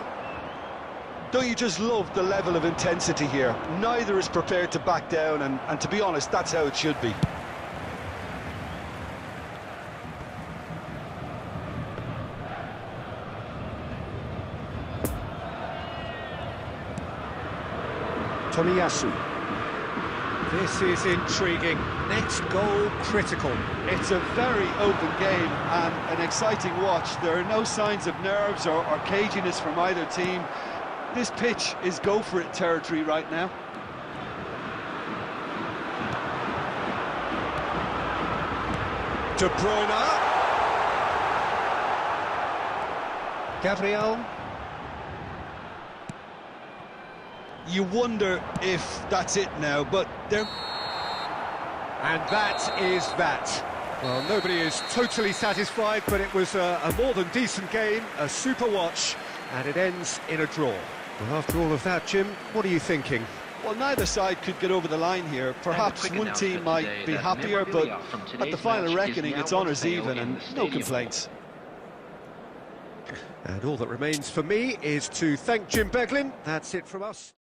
Speaker 3: Don't you just love the level of intensity here? Neither is prepared to back down, and to be honest, that's how it should be.
Speaker 1: Tomiyasu. This is intriguing. Next goal critical.
Speaker 4: It's a very open game and an exciting watch. There are no signs of nerves or caginess from either team. This pitch is go-for-it territory right now.
Speaker 1: De Bruyne. Gabriel.
Speaker 4: You wonder if that's it now, but they're...
Speaker 1: And that is that. Well, nobody is totally satisfied, but it was a more than decent game, a super watch, and it ends in a draw. Well, after all of that, Jim, what are you thinking?
Speaker 4: Well, neither side could get over the line here. Perhaps one team might be happier, but at the final reckoning, it's honours even and no complaints.
Speaker 1: And all that remains for me is to thank Jim Beglin. That's it from us.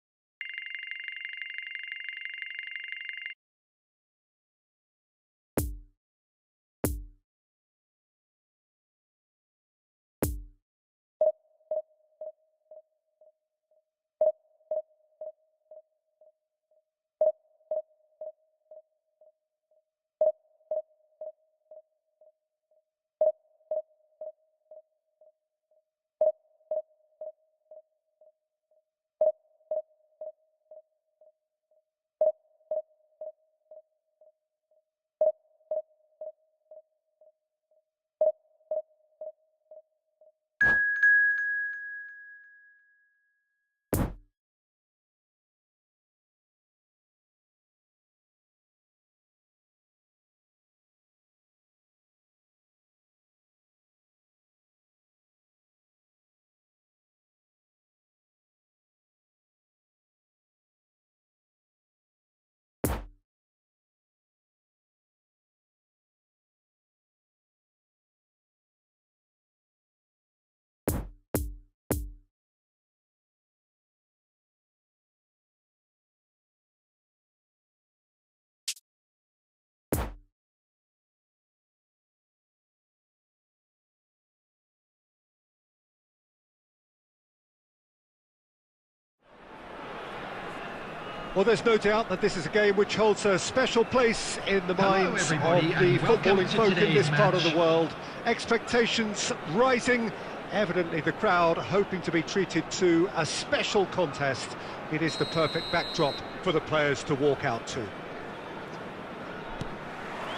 Speaker 1: Well, there's no doubt that this is a game which holds a special place in the minds of
Speaker 2: everybody,
Speaker 1: the
Speaker 2: and welcome
Speaker 1: footballing
Speaker 2: to
Speaker 1: folk in
Speaker 2: today's
Speaker 1: this part of the
Speaker 2: match.
Speaker 1: world. Expectations rising, evidently the crowd hoping to be treated to a special contest. It is the perfect backdrop for the players to walk out to.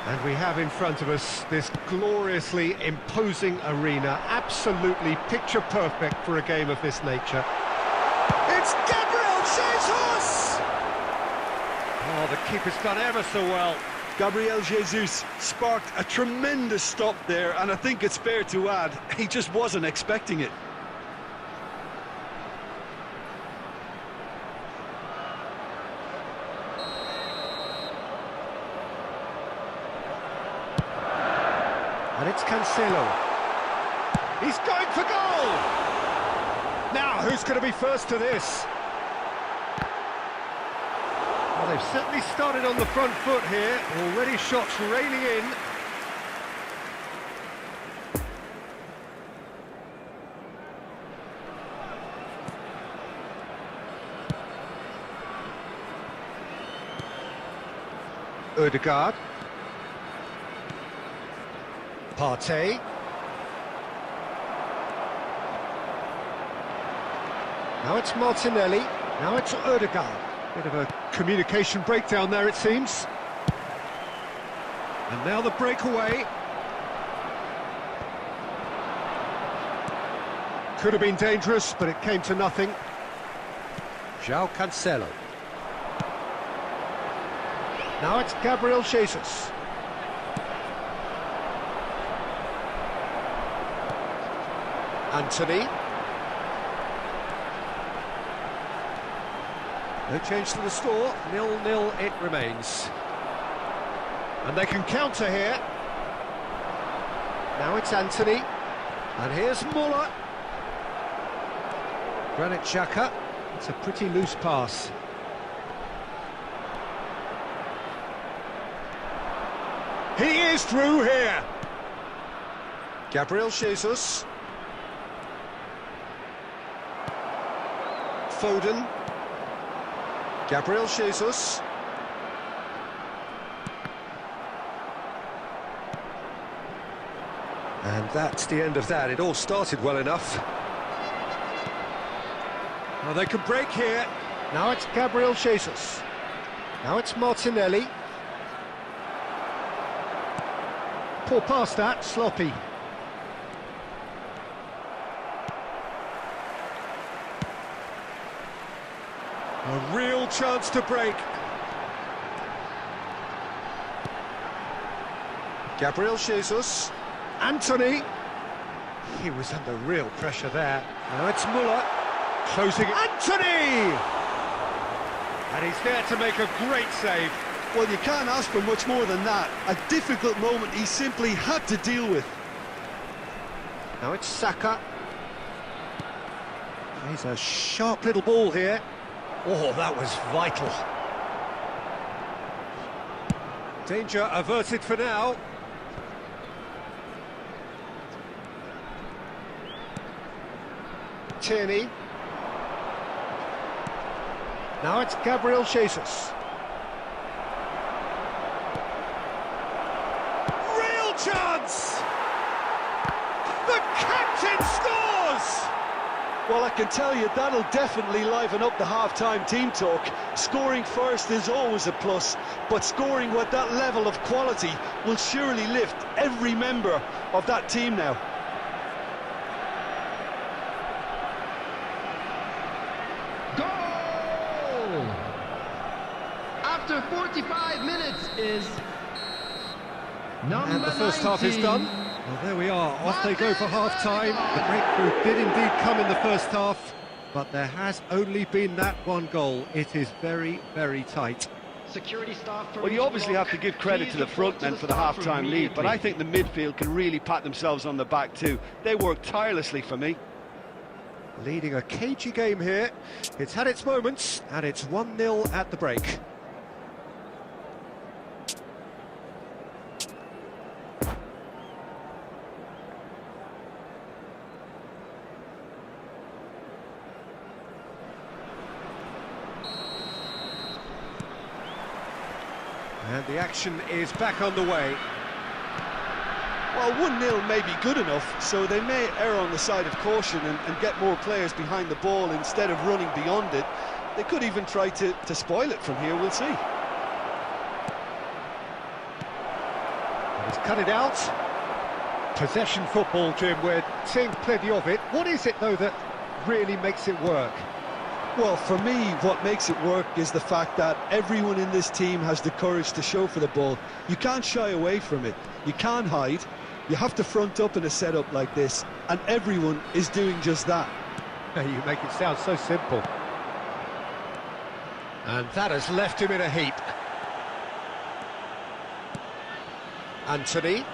Speaker 1: And we have in front of us this gloriously imposing arena, absolutely picture perfect for a game of this nature. It's Gabriel Jesus! Oh, the keeper's done ever so well.
Speaker 4: Gabriel Jesus sparked a tremendous stop there, and I think it's fair to add, he just wasn't expecting it.
Speaker 1: And it's Cancelo. He's going for goal! Now, who's going to be first to this? Well, they've certainly started on the front foot here. Already shots raining in. Odegaard. Partey. Now it's Martinelli. Now it's Odegaard. Bit of a communication breakdown there, it seems. And now the breakaway. Could have been dangerous, but it came to nothing. João Cancelo. Now it's Gabriel Jesus. Anthony. No change to the score, 0-0 it remains. And they can counter here. Now it's Anthony. And here's Muller. Granit Xhaka. It's a pretty loose pass. He is through here. Gabriel Jesus. Foden. Gabriel Jesus. And that's the end of that. It all started well enough. Now they can break here. Now it's Gabriel Jesus. Now it's Martinelli. Poor pass that, sloppy. A real chance to break. Gabriel Jesus. Anthony. He was under real pressure there. Now it's Muller. Closing. Anthony! And he's there to make a great save.
Speaker 4: Well, you can't ask for much more than that. A difficult moment he simply had to deal with.
Speaker 1: Now it's Saka. He's a sharp little ball here. Oh, that was vital. Danger averted for now. Tierney. Now it's Gabriel Jesus. Real chance! The captain scores!
Speaker 3: Well, I can tell you that'll definitely liven up the half-time team talk. Scoring first is always a plus, but scoring with that level of quality will surely lift every member of that team now.
Speaker 2: Goal! After 45 minutes is number
Speaker 1: And the first half is
Speaker 2: 19.
Speaker 1: done. Well, there we are. Off they go for half-time. The breakthrough did indeed come in the first half, but there has only been that one goal. It is very, very tight.
Speaker 2: Security staff from
Speaker 5: Well, you obviously have to give credit to the front men for the half-time lead, but I think the midfield can really pat themselves on the back too. They worked tirelessly for me.
Speaker 1: Leading a cagey game here. It's had its moments, and it's 1-0 at the break. The action is back on the way.
Speaker 4: Well, 1-0 may be good enough, so they may err on the side of caution and get more players behind the ball instead of running beyond it. They could even try to spoil it from here, we'll see.
Speaker 1: He's cut it out. Possession football, Jim, we're seeing plenty of it. What is it, though, that really makes it work?
Speaker 3: Well, for me, what makes it work is the fact that everyone in this team has the courage to show for the ball. You can't shy away from it. You can't hide. You have to front up in a setup like this, and everyone is doing just that.
Speaker 1: You make it sound so simple. And that has left him in a heap. Anthony.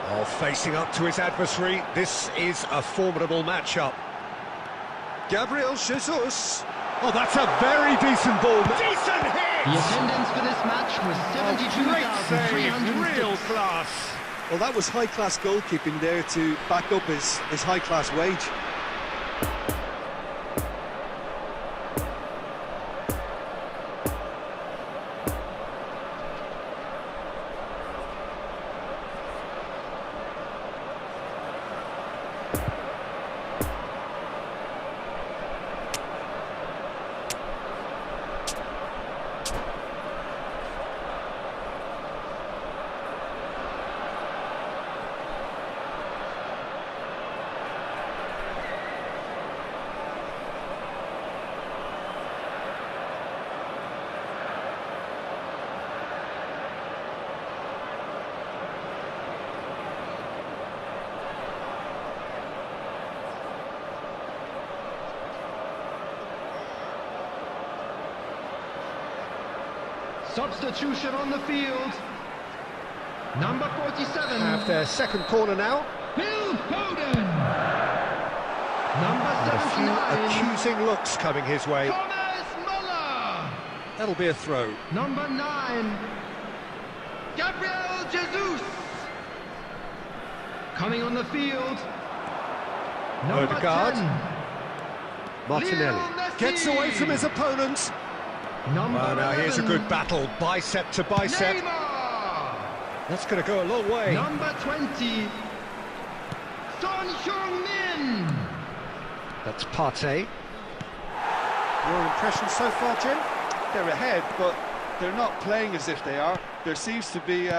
Speaker 1: Oh, facing up to his adversary. This is a formidable matchup. Gabriel Jesus. Oh, that's a very decent ball. Decent hit!
Speaker 2: The attendance for this match was 72,300.
Speaker 1: Real class.
Speaker 4: Well, that was high-class goalkeeping there to back up his high-class wage.
Speaker 2: Substitution on the field. Number 47.
Speaker 1: Have their second corner now.
Speaker 2: Phil Foden. Number
Speaker 1: And a few
Speaker 2: 79.
Speaker 1: accusing looks coming his way.
Speaker 2: Thomas Muller.
Speaker 1: That'll be a throw.
Speaker 2: Number 9. Gabriel Jesus. Coming on the field. Number
Speaker 1: Odegaard.
Speaker 2: 10.
Speaker 1: Martinelli
Speaker 2: Lionel Messi.
Speaker 1: gets away from his opponent.
Speaker 2: Number
Speaker 1: Well, now here's a
Speaker 2: 11.
Speaker 1: good battle, bicep to bicep.
Speaker 2: Neymar.
Speaker 1: That's going to go a long way.
Speaker 2: Number 20. Son Heung-min.
Speaker 1: That's Partey. Your impression so far, Jim?
Speaker 4: They're ahead, but they're not playing as if they are. There seems to be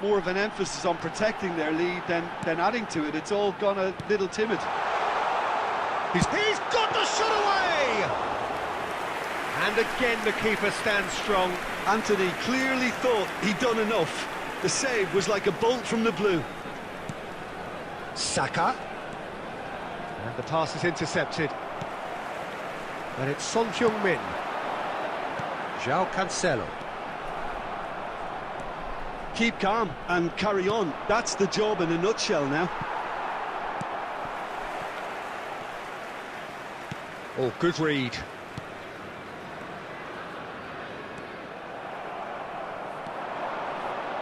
Speaker 4: more of an emphasis on protecting their lead than adding to it. It's all gone a little timid.
Speaker 1: He's got the shot away! And again the keeper stands strong.
Speaker 4: Anthony clearly thought he'd done enough. The save was like a bolt from the blue.
Speaker 1: Saka. And the pass is intercepted. And it's Son Heung-min. João Cancelo.
Speaker 4: Keep calm and carry on. That's the job in a nutshell now.
Speaker 1: Oh, good read.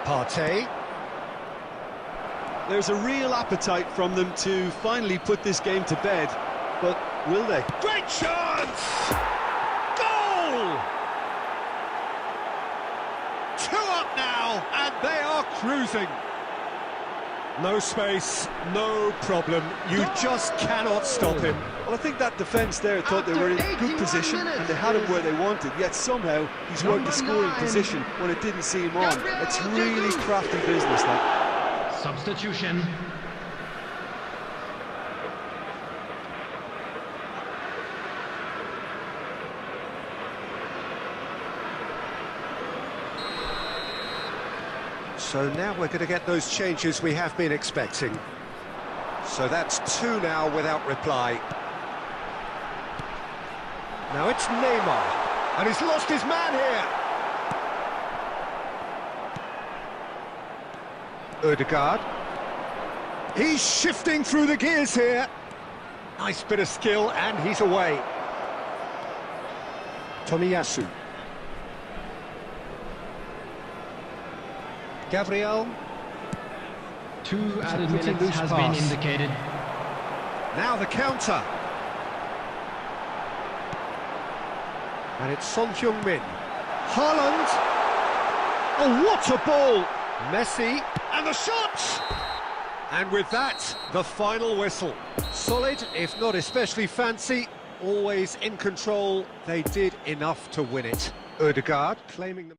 Speaker 1: Partey.
Speaker 4: There's a real appetite from them to finally put this game to bed, but will they?
Speaker 1: Great chance! Goal! 2 up now, and they are cruising. No space, no problem. You just cannot stop him.
Speaker 4: Well, I think that defence there thought they were in good position and they had him where they wanted, yet somehow he's worked the scoring position when it didn't see him on. It's really crafty business, that.
Speaker 2: Substitution.
Speaker 1: So now we're going to get those changes we have been expecting. So that's 2 now without reply. Now it's Neymar, and he's lost his man here. Odegaard. He's shifting through the gears here. Nice bit of skill, and he's away. Tomiyasu. Gabriel.
Speaker 2: 2 added
Speaker 1: pretty
Speaker 2: minutes
Speaker 1: loose
Speaker 2: has
Speaker 1: pass.
Speaker 2: been indicated.
Speaker 1: Now the counter. And it's Son Heung-min. Haaland. Oh, what a ball! Messi, and the shot! And with that, the final whistle. Solid, if not especially fancy, always in control. They did enough to win it. Ødegaard claiming the...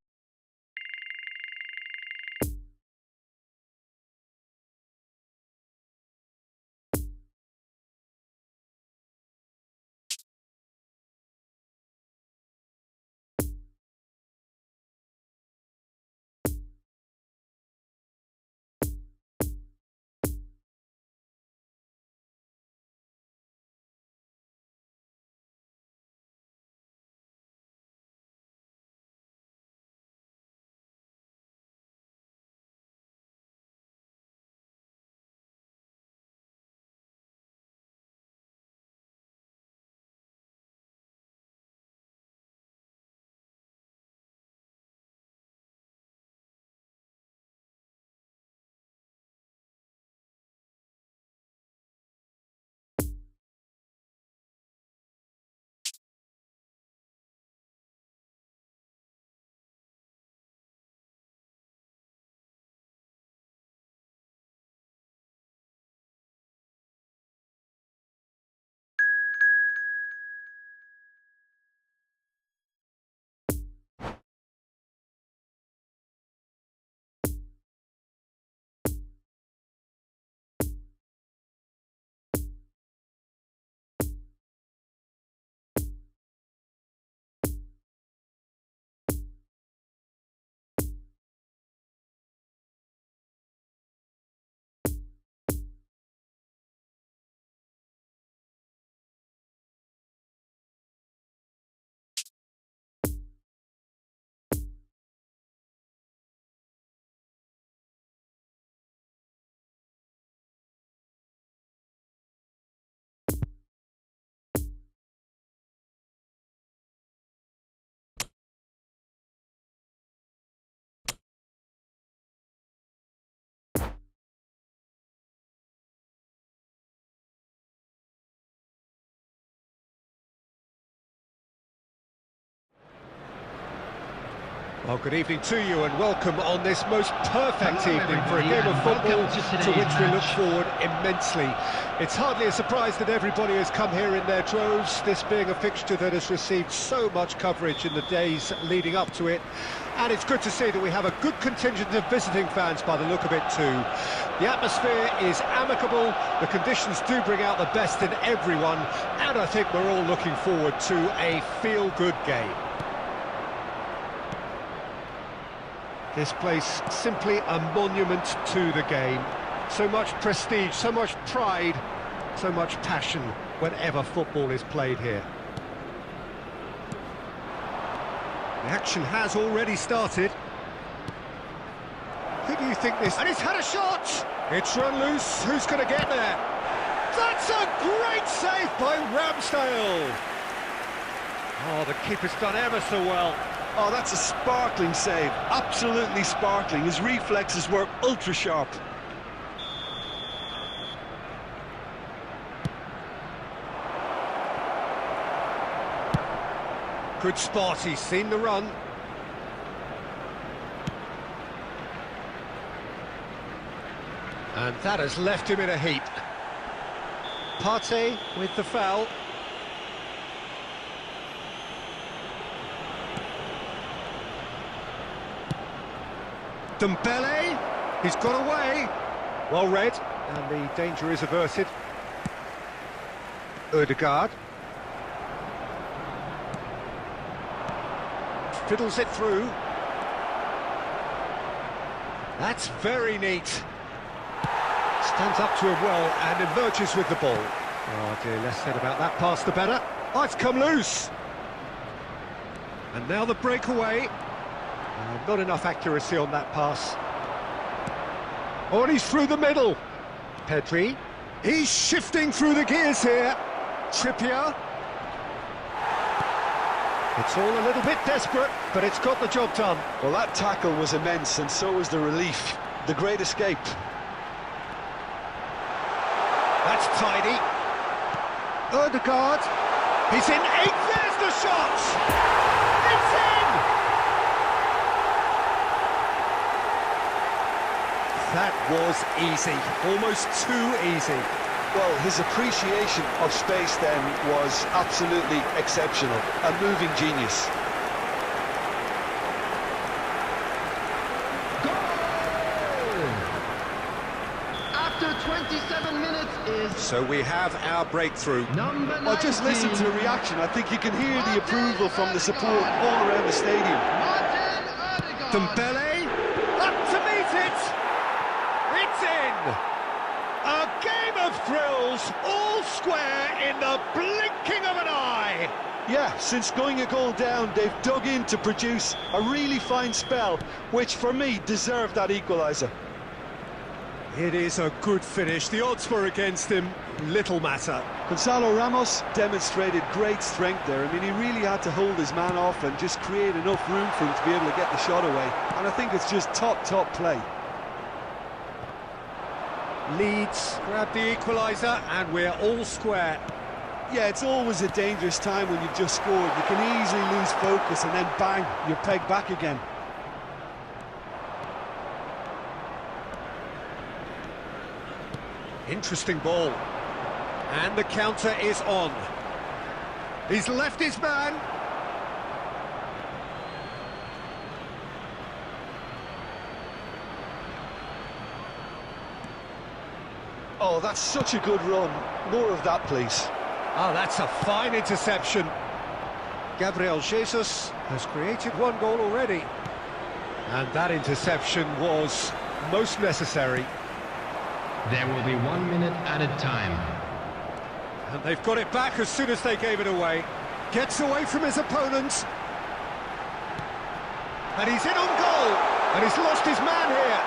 Speaker 1: Well, good evening to you and welcome on this most perfect evening for a game of football to which we look forward immensely. It's hardly a surprise that everybody has come here in their droves, this being a fixture that has received so much coverage in the days leading up to it. And it's good to see that we have a good contingent of visiting fans by the look of it too. The atmosphere is amicable, the conditions do bring out the best in everyone, and I think we're all looking forward to a feel-good game. This place simply a monument to the game. So much prestige, so much pride, so much passion whenever football is played here. The action has already started. Who do you think this... And he's had a shot! It's run loose, who's going to get there? That's a great save by Ramsdale! Oh, the keeper's done ever so well.
Speaker 5: Oh, that's a sparkling save, absolutely sparkling. His reflexes were ultra sharp.
Speaker 1: Good spot, he's seen the run. And that has left him in a heap. Partey with the foul. Dembele, he's got away. Well read, and the danger is averted. Ødegaard. Fiddles it through. That's very neat. Stands up to him well and emerges with the ball. Oh dear, less said about that pass the better. Oh, it's come loose. And now the breakaway. Not enough accuracy on that pass. Oh, and he's through the middle. Pedri. He's shifting through the gears here. Trippier. It's all a little bit desperate, but it's got the job done.
Speaker 3: Well, that tackle was immense, and so was the relief. The great escape.
Speaker 1: That's tidy. Ødegaard. He's in 8. There's the shot! It's in! That was easy, almost too easy.
Speaker 3: Well, his appreciation of space then was absolutely exceptional. A moving genius.
Speaker 2: After 27 minutes is
Speaker 1: So we have our breakthrough.
Speaker 2: number 19.
Speaker 5: Well, just listen to the reaction. I think you can hear the approval from the support all around the stadium.
Speaker 1: Dembele, up to meet it! It's in! A game of thrills, all square in the blinking of an eye!
Speaker 3: Yeah, since going a goal down, they've dug in to produce a really fine spell, which for me deserved that equaliser.
Speaker 1: It is a good finish. The odds were against him. Little matter.
Speaker 3: Gonzalo Ramos demonstrated great strength there. I mean, he really had to hold his man off and just create enough room for him to be able to get the shot away. And I think it's just top play.
Speaker 1: Leeds grab the equaliser and we're all square.
Speaker 3: Yeah, it's always a dangerous time when you've just scored. You can easily lose focus and then bang, you're pegged back again.
Speaker 1: Interesting ball. And the counter is on. He's left his man.
Speaker 3: Oh, that's such a good run. More of that, please.
Speaker 1: Oh, that's a fine interception. Gabriel Jesus has created one goal already. And that interception was most necessary.
Speaker 2: There will be 1 minute added time.
Speaker 1: And they've got it back as soon as they gave it away. Gets away from his opponent. And he's in on goal. And he's lost his man here.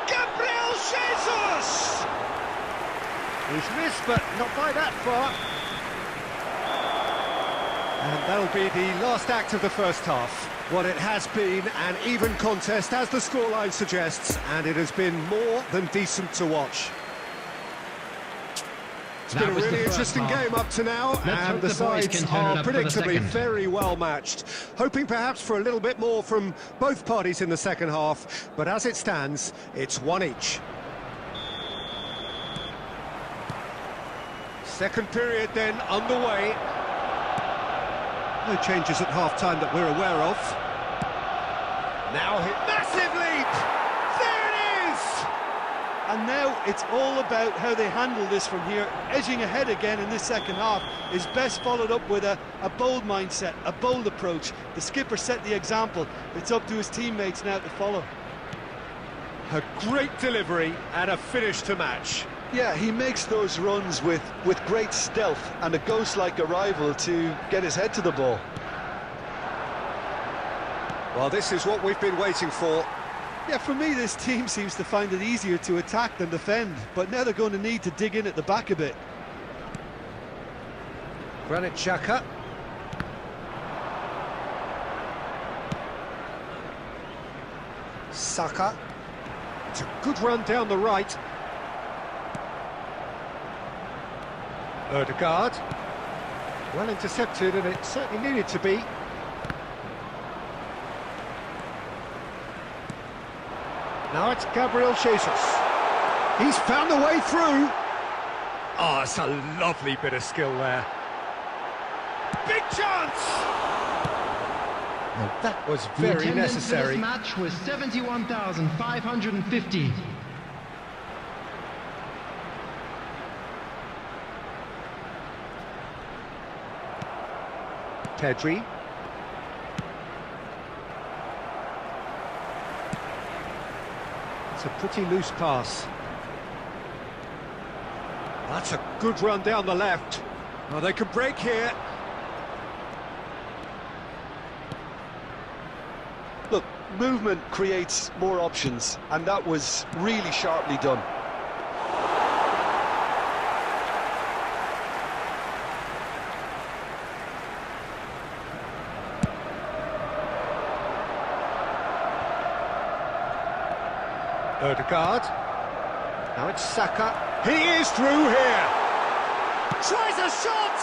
Speaker 1: Gabriel Jesus! He's missed, but not by that far. And that'll be the last act of the first half. Well, it has been an even contest, as the scoreline suggests, and it has been more than decent to watch. It's been a really interesting game up to now, and the sides are predictably very well matched. Hoping perhaps for a little bit more from both parties in the second half, but as it stands, it's one each. Second period then underway. No changes at half-time that we're aware of. Now hit, massive leap! There it is!
Speaker 5: And now it's all about how they handle this from here. Edging ahead again in this second half is best followed up with a bold mindset, a bold approach. The skipper set the example. It's up to his teammates now to follow.
Speaker 1: A great delivery and a finish to match.
Speaker 3: Yeah, he makes those runs with great stealth and a ghost-like arrival to get his head to the ball.
Speaker 1: Well, this is what we've been waiting for.
Speaker 5: Yeah, for me, this team seems to find it easier to attack than defend, but now they're going to need to dig in at the back a bit.
Speaker 1: Granit Xhaka. Saka. It's a good run down the right. Odegaard. Well intercepted, and it certainly needed to be. Now it's Gabriel Jesus. He's found the way through. Oh, it's a lovely bit of skill there. Big chance! Well, that was very necessary.
Speaker 2: The attendance for this match was 71,550.
Speaker 1: Pedri. It's a pretty loose pass. That's a good run down the left. Well, they could break here.
Speaker 3: Look, movement creates more options, and that was really sharply done.
Speaker 1: Odegaard. Now it's Saka. He is through here. Tries a shot!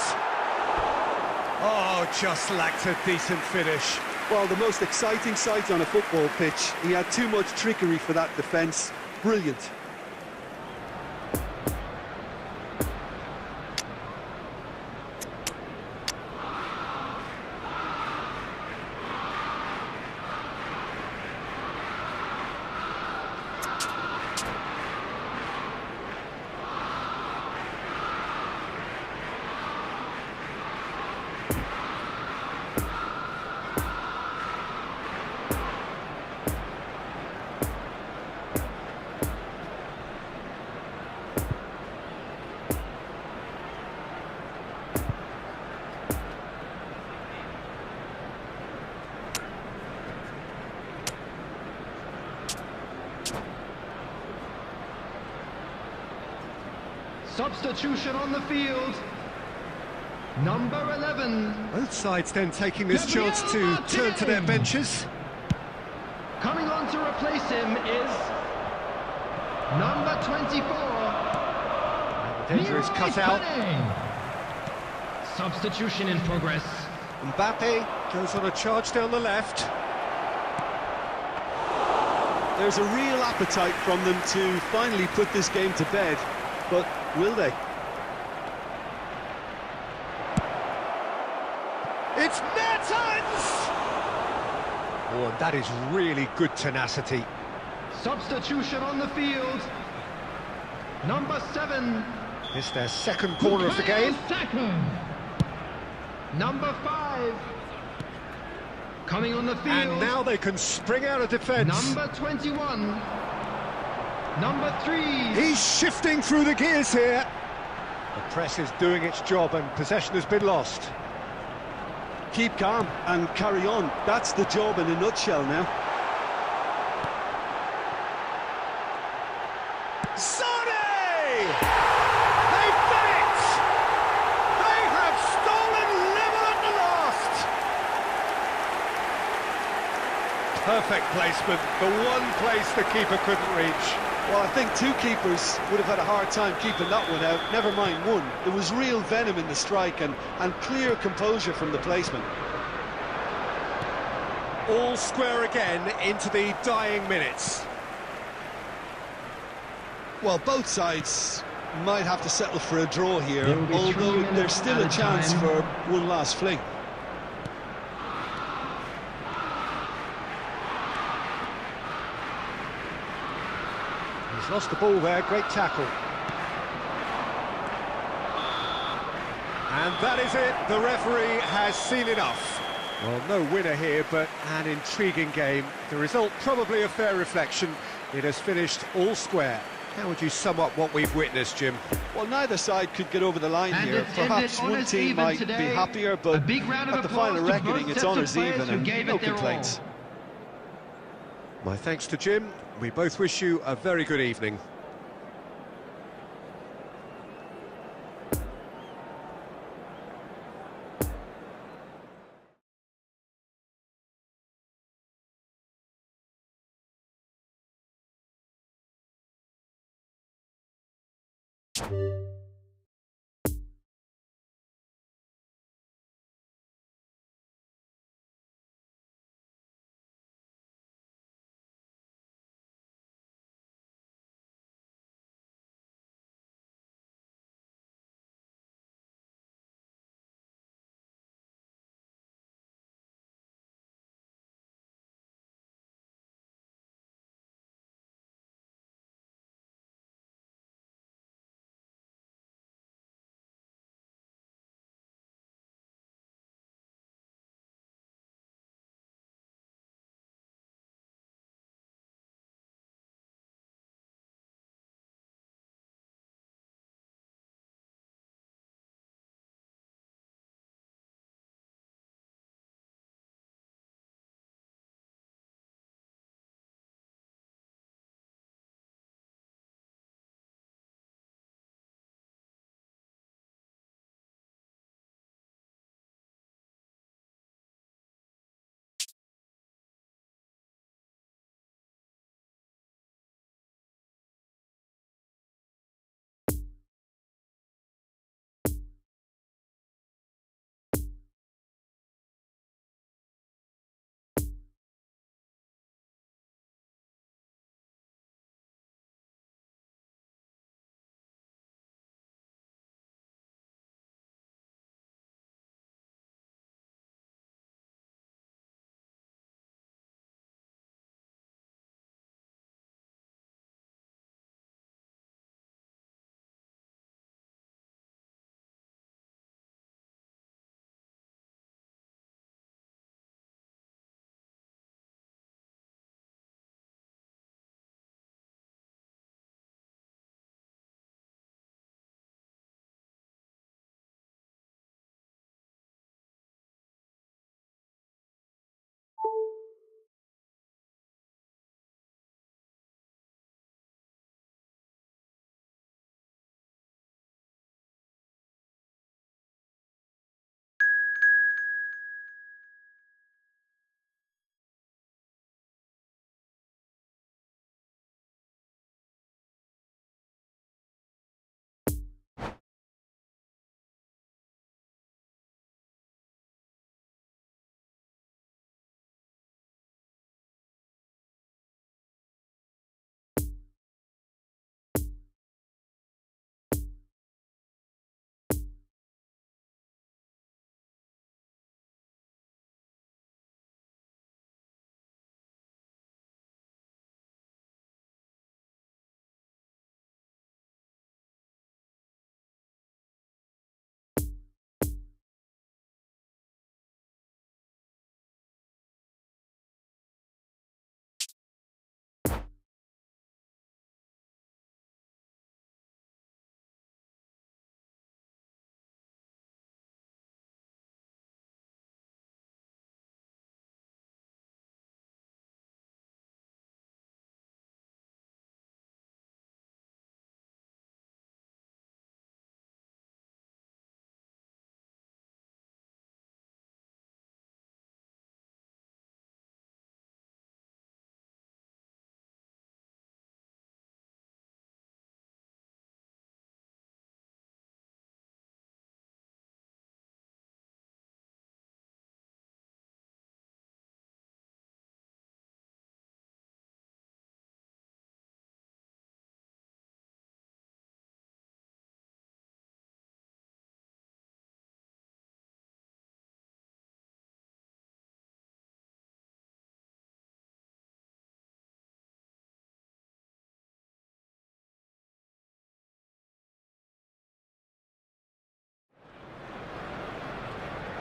Speaker 1: Oh, just lacked a decent finish.
Speaker 4: Well, the most exciting sight on a football pitch. He had too much trickery for that defence. Brilliant.
Speaker 2: Substitution on the field. Number 11.
Speaker 1: Both sides then taking this chance to turn to their benches.
Speaker 2: Coming on to replace him is number 24.
Speaker 1: And the danger is cut out.
Speaker 2: Substitution in progress.
Speaker 1: Mbappe goes on a charge down the left.
Speaker 4: There's a real appetite from them to finally put this game to bed, but will they?
Speaker 1: It's Mertens! Oh, and that is really good tenacity.
Speaker 2: Substitution on the field. Number 7.
Speaker 1: It's their second corner of the game.
Speaker 2: Number 5. Coming on the field.
Speaker 1: And now they can spring out of defence.
Speaker 2: Number 21. Number 3.
Speaker 1: He's shifting through the gears here. The press is doing its job and possession has been lost.
Speaker 4: Keep calm and carry on. That's the job in a nutshell now.
Speaker 1: Sonny! They've done it! They have stolen level at the last! Perfect placement, the one place the keeper couldn't reach.
Speaker 4: Well, I think two keepers would have had a hard time keeping that one out, never mind one. There was real venom in the strike and clear composure from the placement.
Speaker 1: All square again into the dying minutes.
Speaker 4: Well, both sides might have to settle for a draw here,
Speaker 2: There will be 3
Speaker 4: although
Speaker 2: minutes
Speaker 4: there's still a
Speaker 2: added
Speaker 4: chance
Speaker 2: time.
Speaker 4: for one last fling.
Speaker 1: He's lost the ball there, great tackle. And that is it, the referee has seen enough. Well, no winner here, but an intriguing game. The result probably a fair reflection. It has finished all square. How would you sum up what we've witnessed, Jim?
Speaker 4: Well, neither side could get over the line
Speaker 2: And
Speaker 4: here.
Speaker 2: it's
Speaker 4: Perhaps
Speaker 2: ended
Speaker 4: one
Speaker 2: honest
Speaker 4: team
Speaker 2: even
Speaker 4: might
Speaker 2: today.
Speaker 4: be happier,
Speaker 2: A
Speaker 4: but
Speaker 2: big round of
Speaker 4: at the
Speaker 2: applause
Speaker 4: final
Speaker 2: to
Speaker 4: reckoning,
Speaker 2: both
Speaker 4: it's
Speaker 2: sets of
Speaker 4: honours
Speaker 2: players
Speaker 4: even
Speaker 2: who
Speaker 4: and
Speaker 2: gave
Speaker 4: no
Speaker 2: it their all.
Speaker 4: complaints.
Speaker 1: My thanks to Jim. We both wish you a very good evening.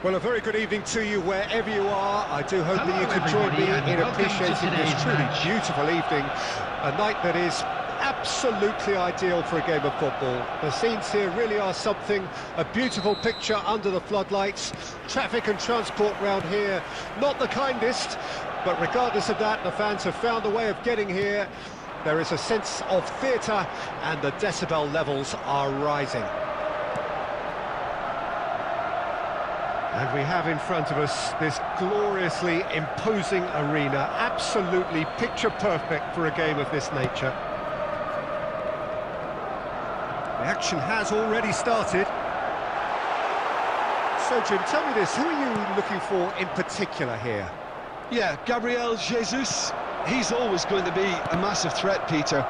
Speaker 1: Well, a very good evening to you wherever you are. I do hope that you can join me in appreciating this truly beautiful evening. A night that is absolutely ideal for a game of football. The scenes here really are something, a beautiful picture under the floodlights. Traffic and transport round here, not the kindest, but regardless of that, the fans have found a way of getting here. There is a sense of theatre and the decibel levels are rising. And we have in front of us this gloriously imposing arena, absolutely picture perfect for a game of this nature. The action has already started. So Jim, tell me this, who are you looking for in particular here?
Speaker 4: Yeah, Gabriel Jesus, he's always going to be a massive threat, Peter,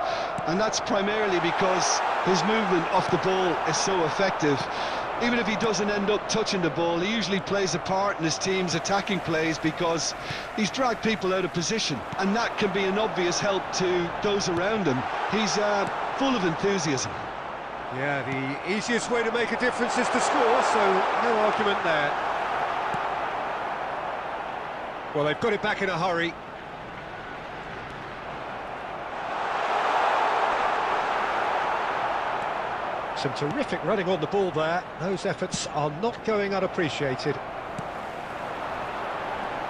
Speaker 4: and that's primarily because his movement off the ball is so effective. Even if he doesn't end up touching the ball, he usually plays a part in his team's attacking plays because he's dragged people out of position, and that can be an obvious help to those around him. He's full of enthusiasm.
Speaker 1: Yeah, the easiest way to make a difference is to score, so no argument there. Well, they've got it back in a hurry. Some terrific running on the ball there. Those efforts are not going unappreciated.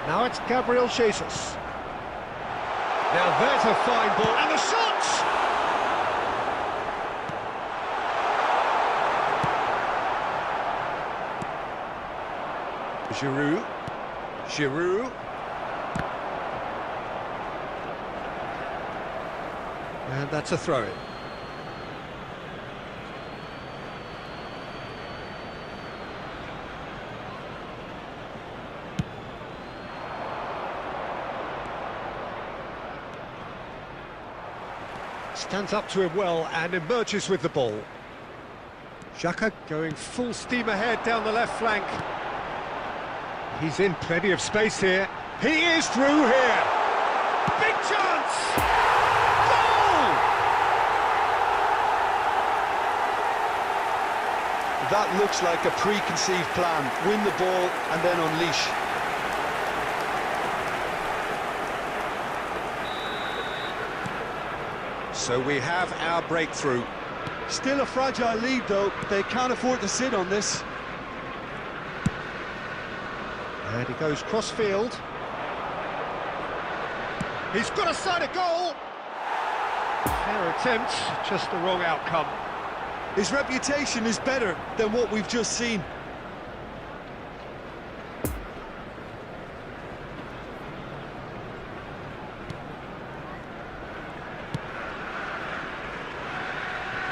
Speaker 1: Now it's Gabriel Jesus. Now there's a fine ball, and the shot! Giroud. And that's a throw-in. Stands up to him well and emerges with the ball. Xhaka going full steam ahead down the left flank. He's in plenty of space here. He is through here. Big chance! Goal!
Speaker 4: That looks like a preconceived plan. Win the ball and then unleash.
Speaker 1: So we have our breakthrough.
Speaker 5: Still a fragile lead, though. They can't afford to sit on this.
Speaker 1: And he goes cross-field. He's got a side of goal! Fair attempt, just the wrong outcome.
Speaker 5: His reputation is better than what we've just seen.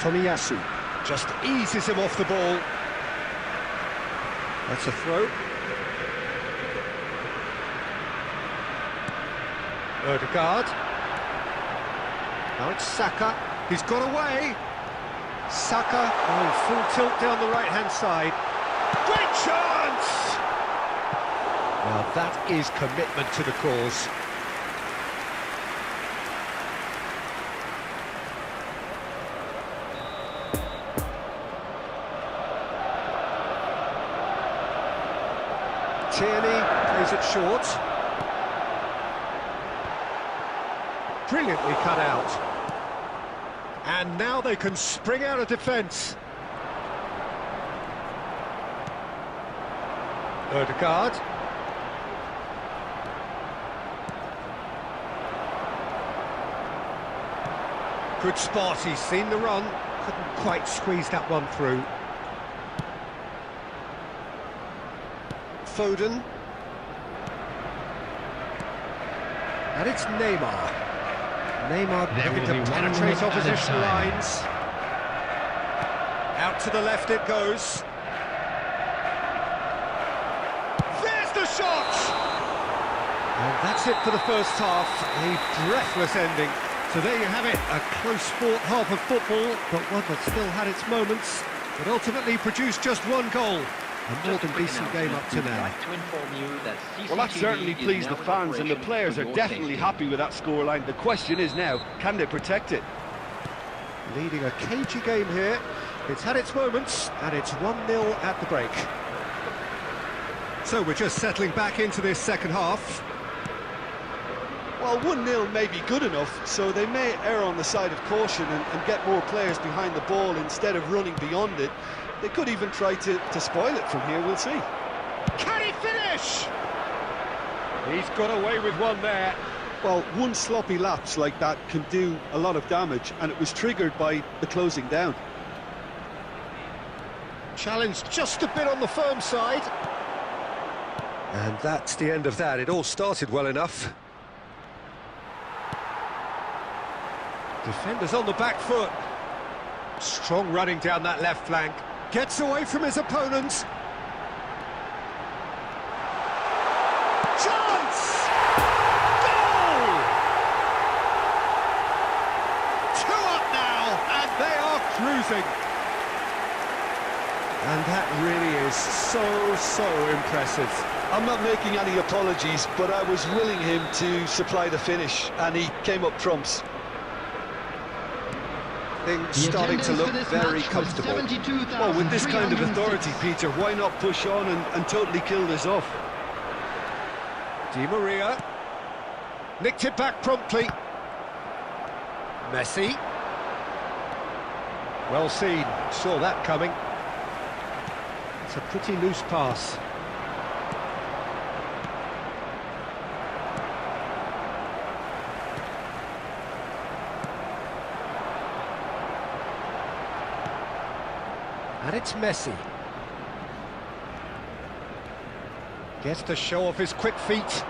Speaker 1: Tomiyasu just eases him off the ball. That's a throw. Odegaard. Now it's Saka. He's got away. Saka going full tilt down the right-hand side. Great chance! Now that is commitment to the cause. Tierney plays it short. Brilliantly cut out. And now they can spring out of defence. Odegaard. Good spot, he's seen the run. Couldn't quite squeeze that one through. Foden. And it's Neymar. Neymar looking to penetrate opposition lines. Out to the left it goes. There's the shot! And that's it for the first half. A breathless ending. So there you have it, a close-fought half of football, but one that still had its moments. It ultimately produced just one goal. A more than decent game up to now.
Speaker 6: Well, that certainly pleased the fans, and the players are definitely happy with that scoreline. The question is now, can they protect it?
Speaker 1: Leading a cagey game here. It's had its moments, and it's 1-0 at the break. So we're just settling back into this second half.
Speaker 4: Well, 1-0 may be good enough, so they may err on the side of caution and get more players behind the ball instead of running beyond it. They could even try to spoil it from here, we'll see.
Speaker 1: Can he finish? He's got away with one there.
Speaker 4: Well, one sloppy lapse like that can do a lot of damage, and it was triggered by the closing down.
Speaker 1: Challenge just a bit on the firm side. And that's the end of that. It all started well enough. Defenders on the back foot. Strong running down that left flank. Gets away from his opponents. Chance! Goal! 2 up now, and they are cruising. And that really is so impressive.
Speaker 3: I'm not making any apologies, but I was willing him to supply the finish, and he came up trumps.
Speaker 1: Things starting to look very comfortable.
Speaker 4: Well, with this kind of authority, Peter, why not push on and totally kill this off?
Speaker 1: Di Maria. Nicked it back promptly. Messi. Well seen, saw that coming. It's a pretty loose pass. And it's Messi. Gets to show off his quick feet.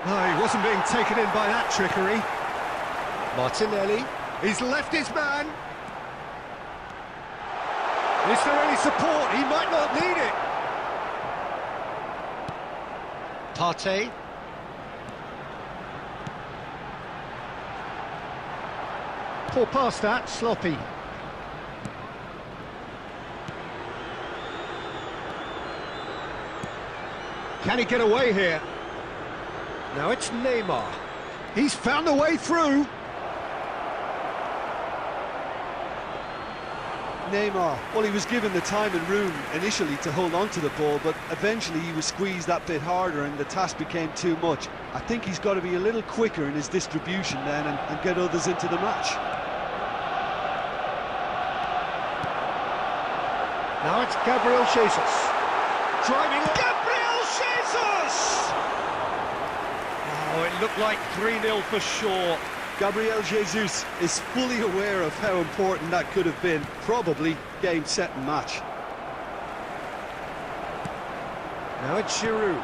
Speaker 1: Oh, he wasn't being taken in by that trickery. Martinelli. He's left his man. Is there any support? He might not need it. Partey. Poor pass that, sloppy. Can he get away here? Now it's Neymar. He's found a way through.
Speaker 4: Neymar, well, he was given the time and room initially to hold on to the ball, but eventually he was squeezed that bit harder and the task became too much. I think he's got to be a little quicker in his distribution then and get others into the match.
Speaker 1: Now it's Gabriel Jesus. Driving Gabriel Jesus! Oh, it looked like 3-0 for sure.
Speaker 4: Gabriel Jesus is fully aware of how important that could have been. Probably game, set and match.
Speaker 1: Now it's Giroud.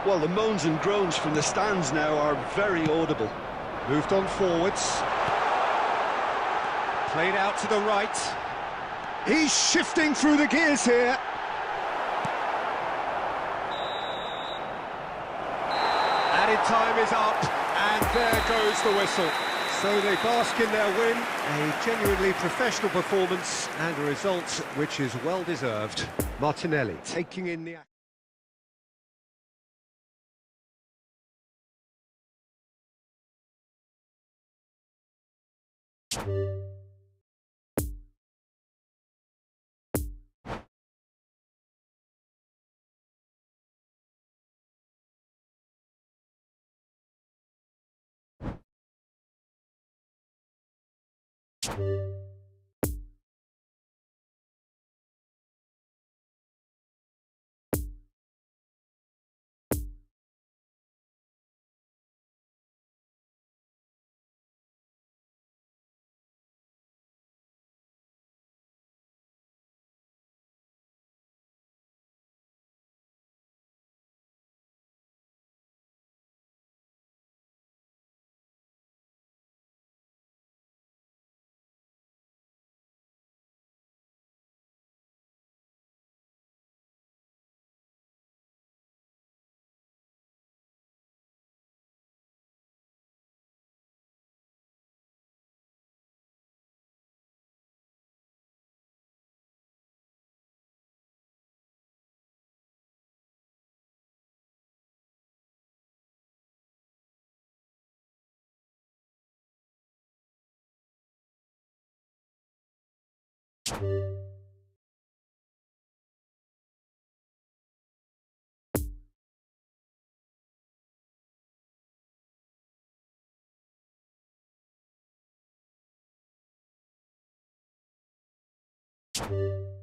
Speaker 4: Well, the moans and groans from the stands now are very audible.
Speaker 1: Moved on forwards. Played out to the right. He's shifting through the gears here. Added time is up, and there goes the whistle. So they bask in their win, a genuinely professional performance, and a result which is well deserved. Martinelli taking in the it.